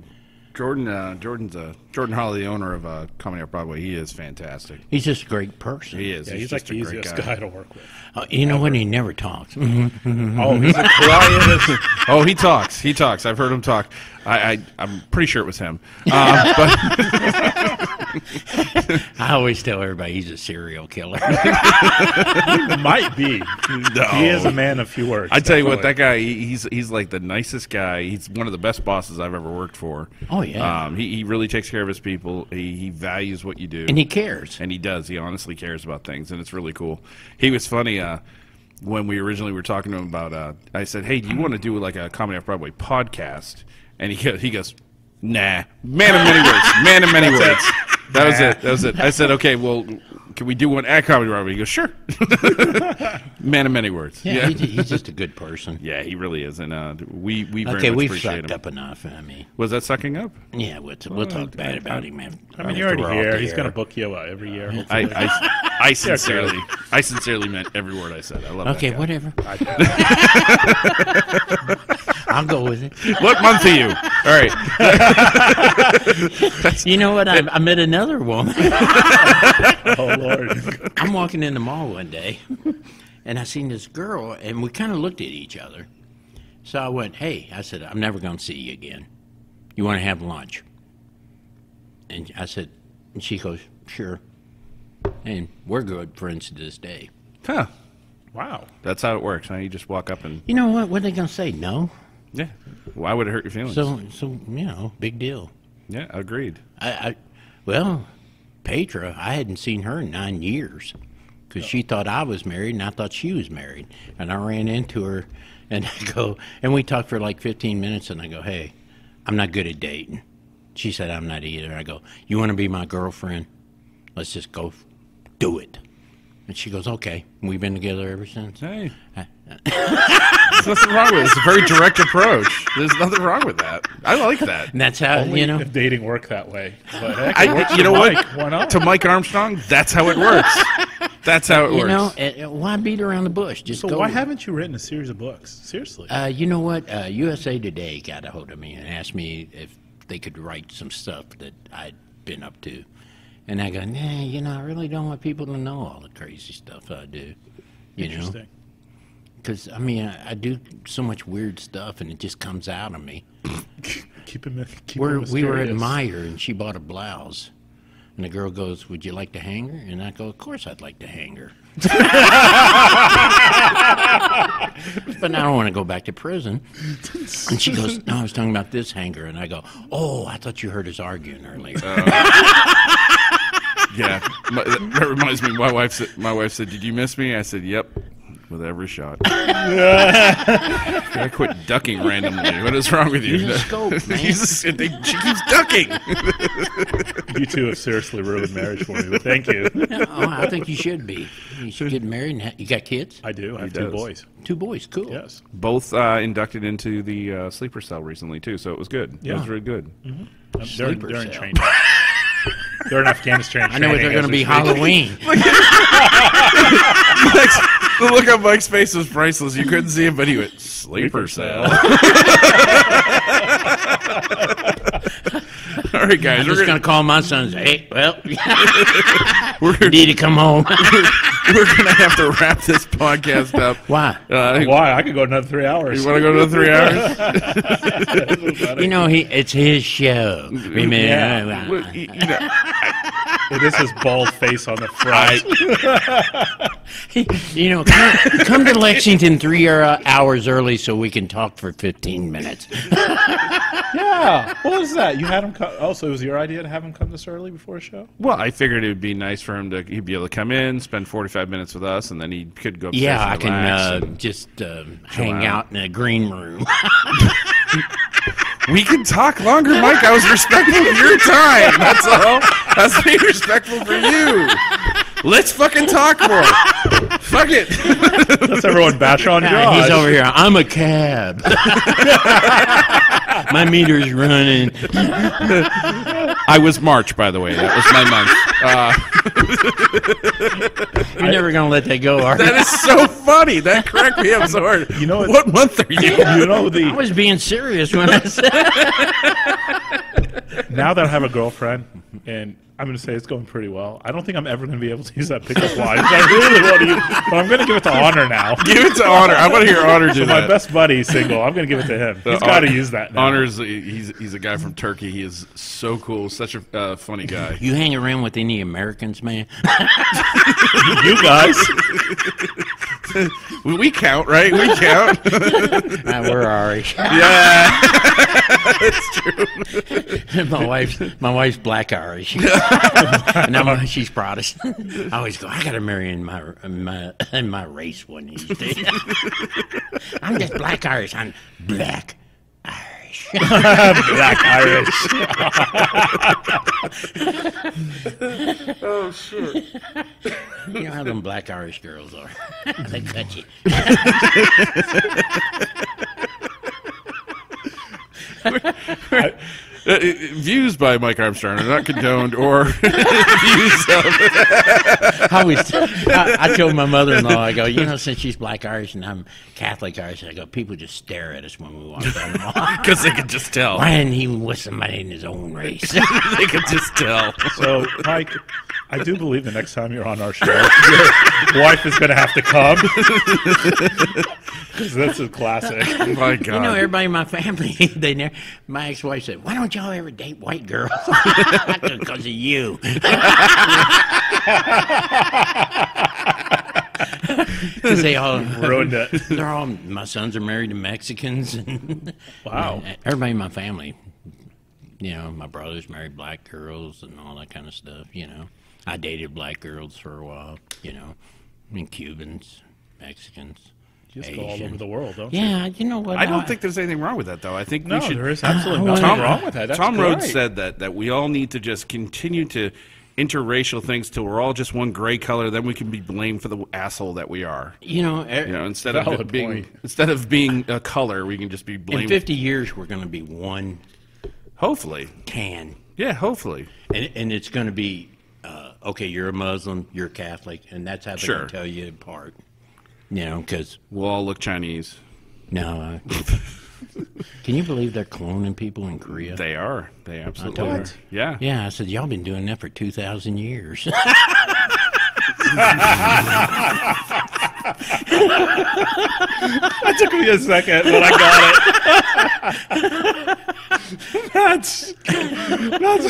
Jordan Hawley, the owner of Comedy Off Broadway, he is fantastic. He's just a great person. He is. Yeah, he's like just the a great easiest guy. guy to work with. You know what? He never talks. Oh, he's the quietest. Oh, he talks. He talks. I've heard him talk. I'm pretty sure it was him. But I always tell everybody he's a serial killer. Might be. He is a man of few words. I tell you what, that definitely. guy, he's like the nicest guy. He's one of the best bosses I've ever worked for. Oh, yeah. He really takes care of his people. He values what you do. And he cares. And he does. He honestly cares about things, and it's really cool. He was funny when we originally were talking to him about. I said, "Hey, do you want to do like a Comedy Off Broadway podcast?" And he goes, "Nah, man of many words, man of many words." That was it. I said, "Okay, well, can we do one at Comedy Broadway?" He goes, "Sure." Man of many words. Yeah, he's just a good person. Yeah, he really is, and we very Okay, much we've appreciate sucked him. up enough. I mean, Was that sucking up? yeah, we'll talk bad about him. I mean, you're already here. He's going to book you every year. hopefully. I sincerely meant every word I said. I love Okay, that guy. whatever. I'll go with it. What month are you? All right. You know what? I met another woman. Oh, Lord. I'm walking in the mall one day, and I seen this girl, and we kind of looked at each other. So I went, hey, I said, I'm never going to see you again. You want to have lunch? And I said, and she goes, sure. And we're good friends to this day. Huh. Wow. That's how it works. Huh? You just walk up and You know what? What are they going to say? No? yeah. Why would it hurt your feelings? So you know, big deal. yeah, agreed. Well, Petra, I hadn't seen her in 9 years because she thought I was married and I thought she was married. And I ran into her and I go, and we talked for like 15 minutes and I go, hey, I'm not good at dating. She said, I'm not either. I go, you want to be my girlfriend? Let's just go do it. And she goes, okay. We've been together ever since. Hey. There's nothing wrong with it. It's a very direct approach. There's nothing wrong with that. I like that. And that's how, Only you know. if dating worked that way. But heck, it works You for know what? Mike. Why not? To Mike Armstrong, that's how it works. That's how it You works. know, why beat around the bush? Just So go. why haven't you written a series of books? Seriously. You know what? USA Today got a hold of me and asked me if they could write some stuff that I'd been up to. And I go, nah, you know, I really don't want people to know all the crazy stuff I do. You know? Interesting. Because, I mean, I do so much weird stuff and it just comes out of me. Keep it We were at mysterious. Meijer and she bought a blouse. And the girl goes, would you like to hang her? And I go, of course I'd like to hang her. But I don't want to go back to prison. And she goes, no, I was talking about this hanger. And I go, oh, I thought you heard us arguing earlier. Yeah, that reminds me. My wife said, "Did you miss me?" I said, "Yep." With every shot. I quit ducking randomly. What is wrong with you? Use a scope, man. She keeps ducking. You two have seriously ruined marriage for me, but thank you. Oh, I think you should be. You should get married. And you got kids? I do. I have He two does. boys. 2 boys. Cool. Yes. Both inducted into the sleeper cell recently too, so it was good. It Yeah. was really good. They're Sleeper in cell. training. They're in Afghanistan. I know what they're going to be Halloween. The look on Mike's face was priceless. You couldn't see him, but he went sleeper cell. All right, guys, I'm just going to call my son and say, hey, well, we're you need to come home. we're gonna have to wrap this podcast up. Why? Why? I could go another 3 hours. You want to go to 3 hours? You know, it's his show. Yeah. Well, you know, It is his bald face on the front. You know, come to Lexington 3 hours early so we can talk for 15 minutes. Yeah. What was that? You had him come. Oh, so it was your idea to have him come this early before a show? well, I figured it would be nice for him to he'd be able to come in, spend 45 minutes with us, and then he could go upstairs Yeah, I and relax can and- just hang out in a green room. We can talk longer, Mike. I was respectful of your time. That's all. That's being respectful for you. Let's fucking talk more. Fuck it. Let's everyone bash on Yeah, he's Josh. over here. I'm a cab. My meter's running. I was March, by the way. That was my month. You're never going to let that go, are you? That is so funny. That cracked me up so hard. You know What month are you? You know I was being serious when I said now that I have a girlfriend, and I'm going to say it's going pretty well, I don't think I'm ever going to be able to use that pickup line. I really want to use, but I'm going to give it to Honor now. Give it to Honor. I want to hear Honor do So that. my best buddy is single. I'm going to give it to him. He's got to use that now. Honor's he's a guy from Turkey. He is so cool. Such a funny guy. you hang around with any Americans, man. You guys. We count, right? We count. We're Irish. Yeah, it's true. my wife's black Irish. And she's Protestant. I always go, I gotta marry in my race one of these days. I'm just black Irish. I'm black Irish. Black Irish. Oh shit. You know how them black Irish girls are. They cut you. Views by Mike Armstrong are not condoned or views of. I told my mother-in-law, I go, you know, since she's black Irish and I'm Catholic Irish, I go, people just stare at us when we walk down the mall. Because they could just tell. Why isn't he with somebody in his own race? They could just tell. So, Mike, I do believe the next time you're on our show, your wife is going to have to come. Because that's a classic. Oh my God. You know, everybody in my family, my ex-wife said, why don't y'all ever date white girls? Because of you. Because they all Ruined it. my sons are married to Mexicans. And Wow. everybody in my family, you know, my brothers married black girls and all that kind of stuff, you know. I dated black girls for a while, you know, and Cubans, Mexicans. You just go all Asian. over the world, don't you? Yeah, you know what? I don't think there's anything wrong with that, though. I think No, we should. there is absolutely I nothing wanna- wrong with that. That's Tom great. Rhodes said that we all need to just continue to interracial things till we're all just one gray color. Then we can be blamed for the asshole that we are. Instead of being a color, we can just be blamed. In 50 years, we're going to be one. Hopefully. Tan. Yeah, hopefully. And it's going to be, okay, you're a Muslim, you're Catholic, and that's how they're going to tell you apart. Because we'll all look Chinese. No. Can you believe they're cloning people in Korea? They are. They absolutely are. Yeah. Yeah, I said, y'all been doing that for 2,000 years. That took me a second, but I got it. That's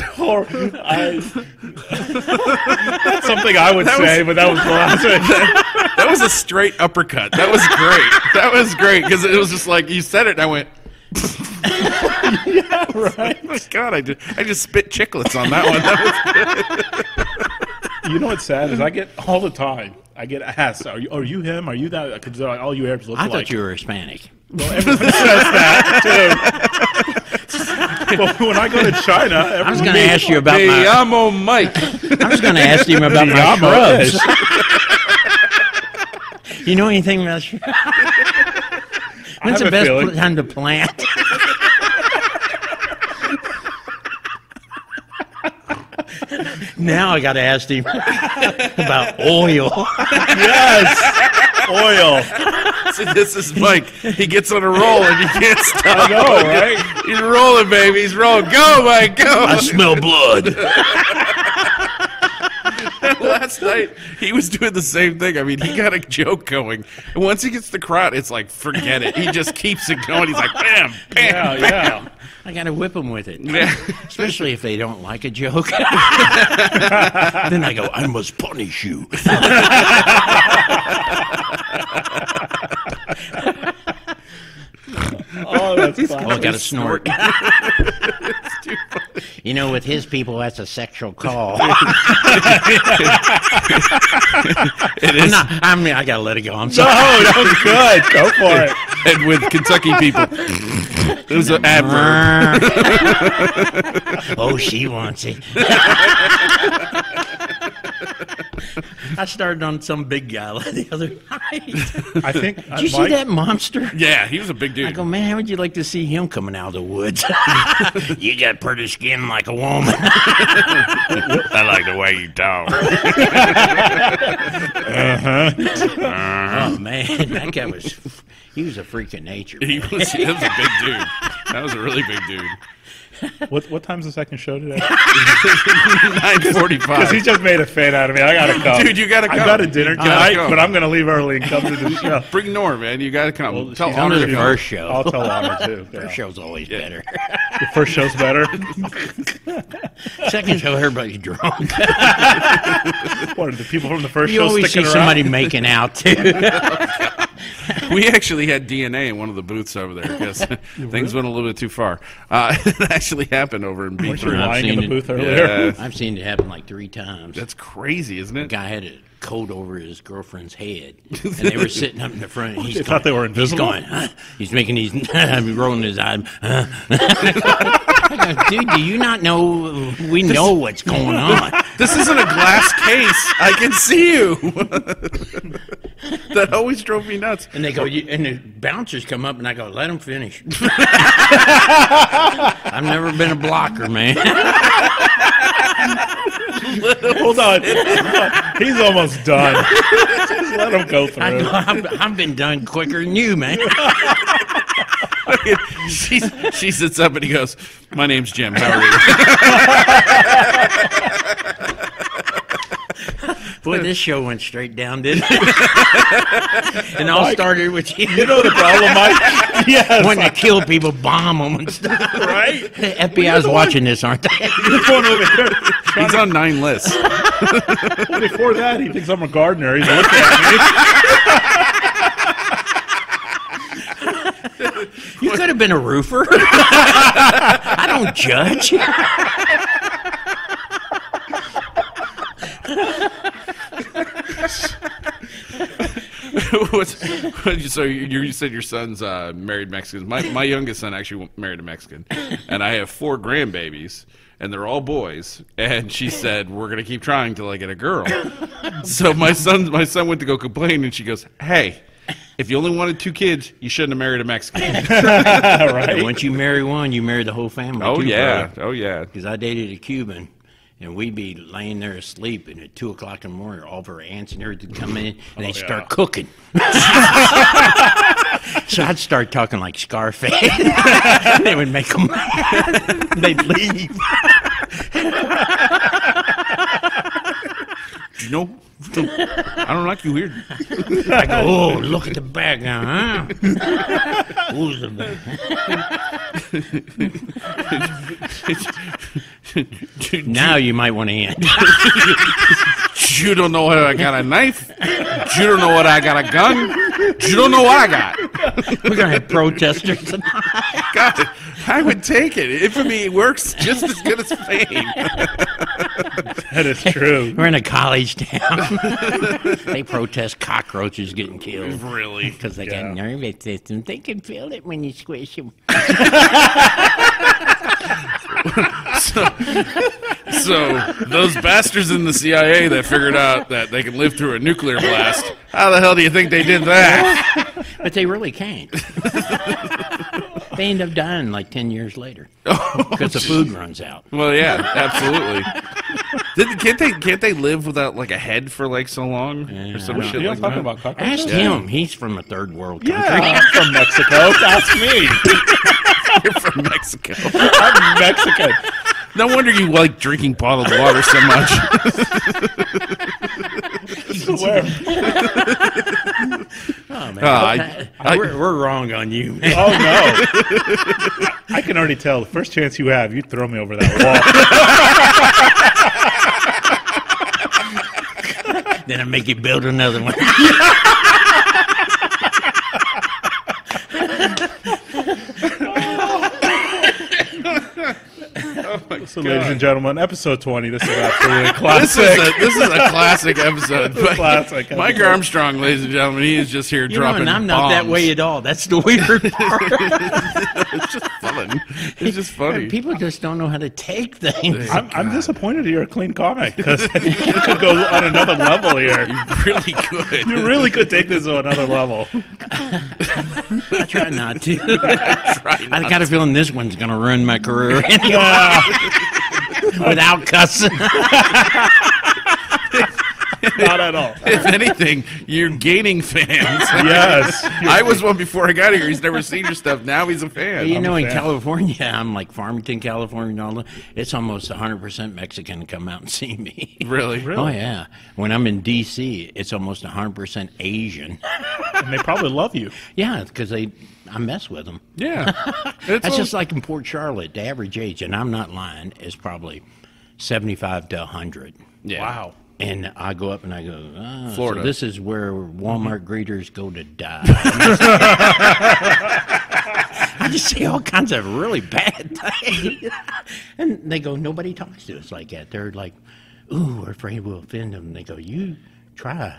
horrible. That's something I would say, but that was classic. That was a straight uppercut. That was great. That was great because it was just like you said it, and I went. Yeah, right. Oh my God, I just spit chiclets on that one. That was good. You know what's sad is I get all the time. I get asked, "Are you him? Are you that?" Because all you Arabs look I like. thought you were Hispanic. Well, everyone says that too. But when I go to China, I was going to ask you about Hey, amo Mike. I was going to ask him about my shrubs. You know anything about shrubs? When's the best time to plant? Now I got to ask him about oil. Yes, oil. See, this is Mike. He gets on a roll and you can't stop. I know, right? He's rolling, baby. He's rolling. Go, Mike, go. I smell blood. Last night, he was doing the same thing. I mean, he got a joke going. And once he gets the crowd, it's like, forget it. He just keeps it going. He's like, bam, bam, bam. Yeah. I got to whip them with it. Yeah. Especially if they don't like a joke. Then I go, I must punish you. Oh, that's Oh, I got to snort. You know, with his people, that's a sexual call. It is. I got to let it go. I'm sorry. No, that was good. Go for it. And with Kentucky people, it was an adverb. Oh, she wants it. I started on some big guy the other night. I think. Did you see that monster? Yeah, he was a big dude. I go, man, how would you like to see him coming out of the woods? You got pretty skin like a woman. I like the way you talk. Oh, man, that guy he was a freak of nature. He was a big dude. That was a really big dude. What time's the second show today? 9:45. Because he just made a fan out of me. I gotta come, Dude, you gotta come. I got a dinner You gotta tonight, go. but I'm gonna leave early and come to the show. Bring Norm, man. You gotta come. Well, Tell she's Honor on to the come. first show. I'll tell Honor too. Yeah. First show's always better. The first show's better. Second show, everybody's drunk. What are the people from the first You show always see sticking around? somebody making out, too. We actually had DNA in one of the booths over there because things went a little bit too far. It actually happened over in Weren't you B3. lying in seen the it. booth earlier? Yeah. I've seen it happen like 3 times. That's crazy, isn't The it? guy had a coat over his girlfri's head, and they were sitting up in the front. And he's They thought they were invisible? He's going, huh? He's making these, rolling his eyes. I go, dude, do you not know? We know what's going on. This isn't a glass case. I can see you. That always drove me nuts. And they go, and the bouncers come up, and I go, let them finish. I've never been a blocker, man. Hold on. He's almost done. Just let him go through. I go, I've been done quicker than you, man. She sits up and he goes, "My name's Jim. How are you?" Boy, this show went straight down, didn't it? And all Mike, started with you. You know the problem, Mike? Yes. When they kill people, bomb them and stuff. Right? The FBI's watching this, aren't they? You're going over here. He's on 9 lists. Before that, he thinks I'm a gardener. He's looking at me. You could have been a roofer. I don't judge. So you said your son's married Mexicans. My youngest son actually married a Mexican, and I have 4 grandbabies, and they're all boys. And she said, "We're gonna keep trying till I get a girl." So my son went to go complain, and she goes, "Hey, if you only wanted 2 kids, you shouldn't have married a Mexican." And once you marry one, you marry the whole family. Oh too, yeah, brother. oh yeah. Because I dated a Cuban, and we'd be laying there asleep, and at 2 o'clock in the morning, all of our aunts and everything come in, and they'd start cooking. So I'd start talking like Scarface. They would make them mad. They'd leave. You know, I don't like you here. I go, oh, look at the bag now, huh? Who's the bag? Now you might want to end. You don't know what I got a knife. You don't know what I got a gun. You don't know what I got. We're going to have protesters. God, I would take it. Infamy works just as good as fame. That is true. We're in a college town. They protest cockroaches getting killed. Really? Because they got nervous systems. They can feel it when you squish them. So those bastards in the CIA that figured out that they can live through a nuclear blast, how the hell do you think they did that? But they really can't. They end up dying like 10 years later because the food runs out. Well, yeah, absolutely. Can't they live without like a head for like so long or some shit You're like talking that? about cockroaches? Ask him. He's from a third world country. Yeah, I'm from Mexico. That's me. You're from Mexico. I'm Mexican. No wonder you like drinking bottled water so much. Oh, man. We're wrong on you, man. Oh, no. I can already tell. The first chance you have, you throw me over that wall. Then I make you build another one. So, ladies and gentlemen, episode 20. This is absolutely a classic. This is a classic episode. Classic Mike episode. Armstrong, ladies and gentlemen, he is just here You know, dropping and I'm not that bombs. way at all. That's the weird part. It's just fun. It's just funny. People just don't know how to take things. I'm disappointed you're a clean comic because you could go on another level here. You really could. You really could take this to another level. I try not to. I got a feeling this one's going to ruin my career without cussing. Not at all. If anything, you're gaining fans. Yes. I was one before I got here. He's never seen your stuff. Now he's a fan. You know, a in fan. California, I'm like Farmington, California, and all that. It's almost 100% Mexican to come out and see me. Really? Oh, yeah. When I'm in D.C., it's almost 100% Asian. And they probably love you. Yeah, because I mess with them. Yeah. It's That's all- just like in Port Charlotte. The average age, and I'm not lying, is probably 75 to 100. Yeah. Wow. And I go up and I go, Florida. So this is where Walmart greeters go to die. I just say all kinds of really bad things. And they go, nobody talks to us like that. They're like, ooh, we're afraid we'll offend them. And they go, you try.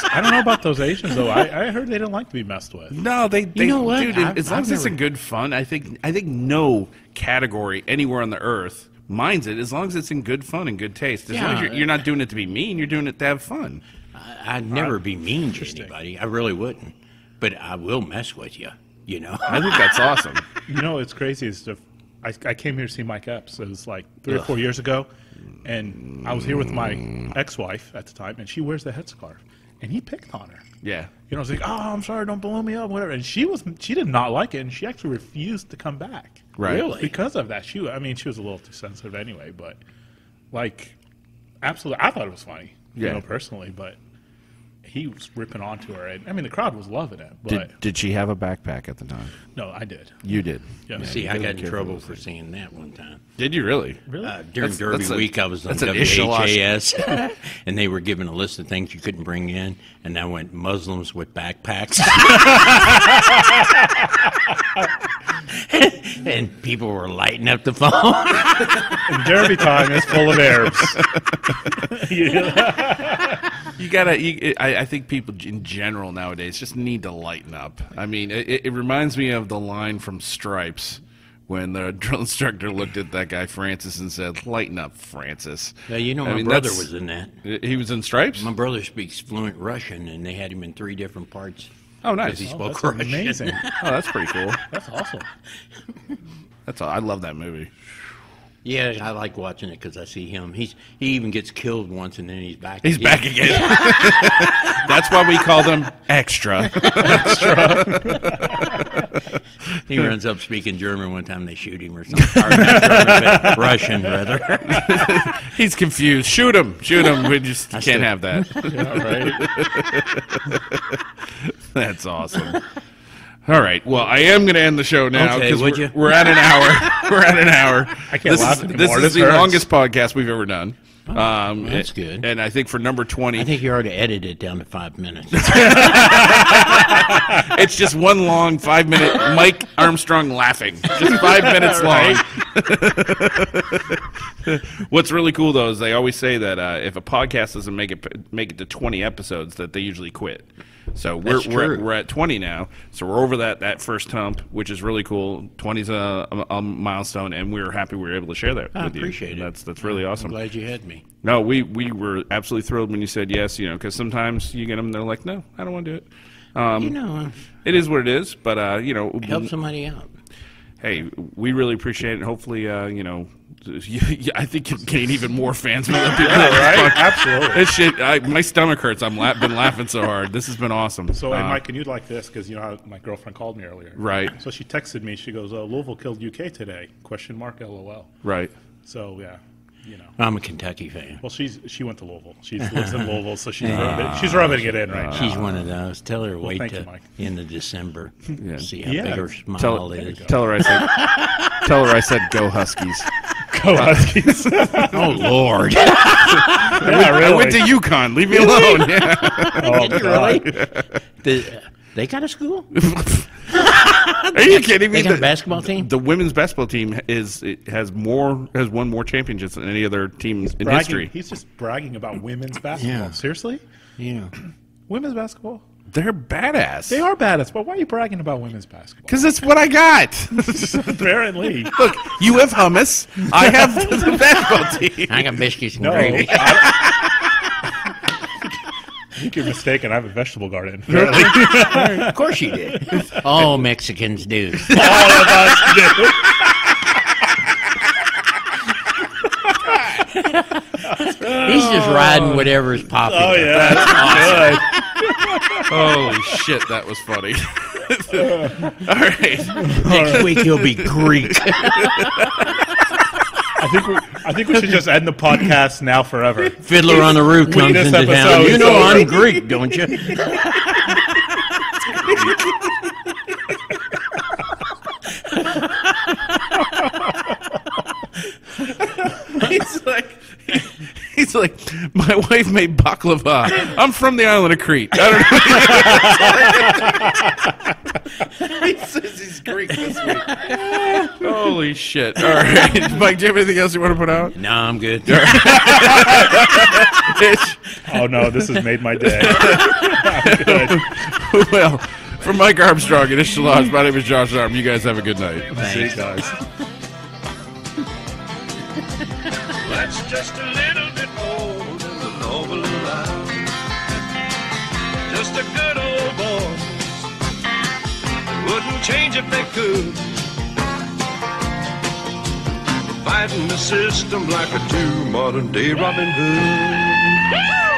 I don't know about those Asians, though. I heard they don't like to be messed with. No, they know what? dude, as long as it's in good fun, I think no category anywhere on the earth minds it as long as it's in good fun and good taste. As long as Yeah. you're not doing it to be mean, you're doing it to have fun. I'd never be mean to anybody. I really wouldn't. But I will mess with you, you know. I think that's awesome. You know, it's crazy. I came here to see Mike Epps. It was like 3 or 4 years ago. And I was here with my ex-wife at the time, and she wears the headscarf. And he picked on her. Yeah. You know, it's like, oh, I'm sorry, don't blow me up, whatever. And she did not like it, and she actually refused to come back. Right. Really? Because of that. She was a little too sensitive anyway, but, like, absolutely, I thought it was funny, Yeah. you know, personally, but he was ripping onto her. And, I mean, the crowd was loving it, but, Did she have a backpack at the time? no, I did. You did. Yeah. See, I gotta got be in careful trouble with for things. seeing that one time. Did you really? Really? During That's- Derby that's a- week, I was on that's an Ishalash. WHAS, and they were giving a list of things you couldn't bring in, and I went Muslims with backpacks. And people were lighting up the phone. And Derby time is full of Arabs. You gotta. I think people in general nowadays just need to lighten up. I mean, it reminds me of the line from Stripes when the drill instructor looked at that guy Francis and said, "Lighten up, Francis." Yeah, you know, I my mean, brother that's- was in that. He was in Stripes. My brother speaks fluent Russian, and they had him in 3 different parts. Oh, nice. 'Cause he Oh, spoke that's Russian. amazing. Oh, that's pretty cool. That's awesome. That's all. I love that movie. Yeah, I like watching it because I see him. He even gets killed once, and then he's back. He's again. back again. That's why we call them extra. He runs up speaking German one time. They shoot him or something. Or not German, but Russian, rather. He's confused. Shoot him. Shoot him. We just I can't still- have that. Yeah, right. That's awesome. All right. Well, I am going to end the show now Okay, would you? we're at an hour. We're at an hour. I can't laugh This anymore. is This the hurts. longest podcast we've ever done. That's good. And I think for number 20, I think you already edited it down to 5 minutes. it's just one long 5-minute Mike Armstrong laughing. Just 5 minutes long. What's really cool, though, is they always say that if a podcast doesn't make it to 20 episodes, that they usually quit. So That's true. we're at 20 now. So we're over that first hump, which is really cool. 20's a milestone, and we're happy we were able to share that I with you. appreciate And it. That's really awesome. I'm glad you had me. No, we were absolutely thrilled when you said yes. You know, because sometimes you get them, they're like, no, I don't want to do it. You know, It is what it is, but you know, help somebody out. hey, we really appreciate it. Hopefully, you know, I think you'll gain even more fans. Right? Absolutely. This shit, my stomach hurts. Been laughing so hard. This has been awesome. So, hey, Mike, can you like this? Because you know how my girlfriend called me earlier. Right. So she texted me. She goes, "Louisville killed UK today?" ? LOL. Right. So yeah, you know. I'm a Kentucky fan. Well, she went to Louisville. She lives in Louisville, so she's rubbing it in right now. She's one of those. Tell her to wait thank you, till Mike. into December. Yeah. See how Yeah. big her smile Tell is. her I said go Huskies. Go Huskies. Oh Lord! Yeah, I went to UConn. Leave me alone. Yeah. Oh, Did you God. really? They got a school? Are you kidding me? They got a basketball team? The women's basketball team has won more championships than any other team in Bragging- history. He's just bragging about women's basketball. Yeah. Seriously? Yeah. Women's basketball? They're badass. They are badass, but why are you bragging about women's basketball? Because it's what I got. Apparently. Look, you have hummus. I have the basketball team. I got biscuits and No. gravy. I think you're mistaken. I have a vegetable garden. Apparently. Of course you did. All Mexicans do. All of us do. He's just riding whatever's popular. Oh, yeah. That's good. Holy shit, that was funny. All right. Next week he'll be Greek. I think we should just end the podcast now forever. Fiddler on the Roof comes this into town. episode You is know over. I'm Greek, don't you? He's like, my wife made baklava. I'm from the island of Crete. I don't know. He says he's Greek this week. Holy shit. All right. Mike, do you have anything else you want to put out? No, I'm good. Oh, no, this has made my day. I'm good. Well, for Mike Armstrong and Ish Shalaj, my name is Josh Arm. You guys have a good night. See you guys. That's just a little bit more than the noble life. Just a good old boy. Wouldn't change if they could. Fighting the system like a true modern day Robin Hood.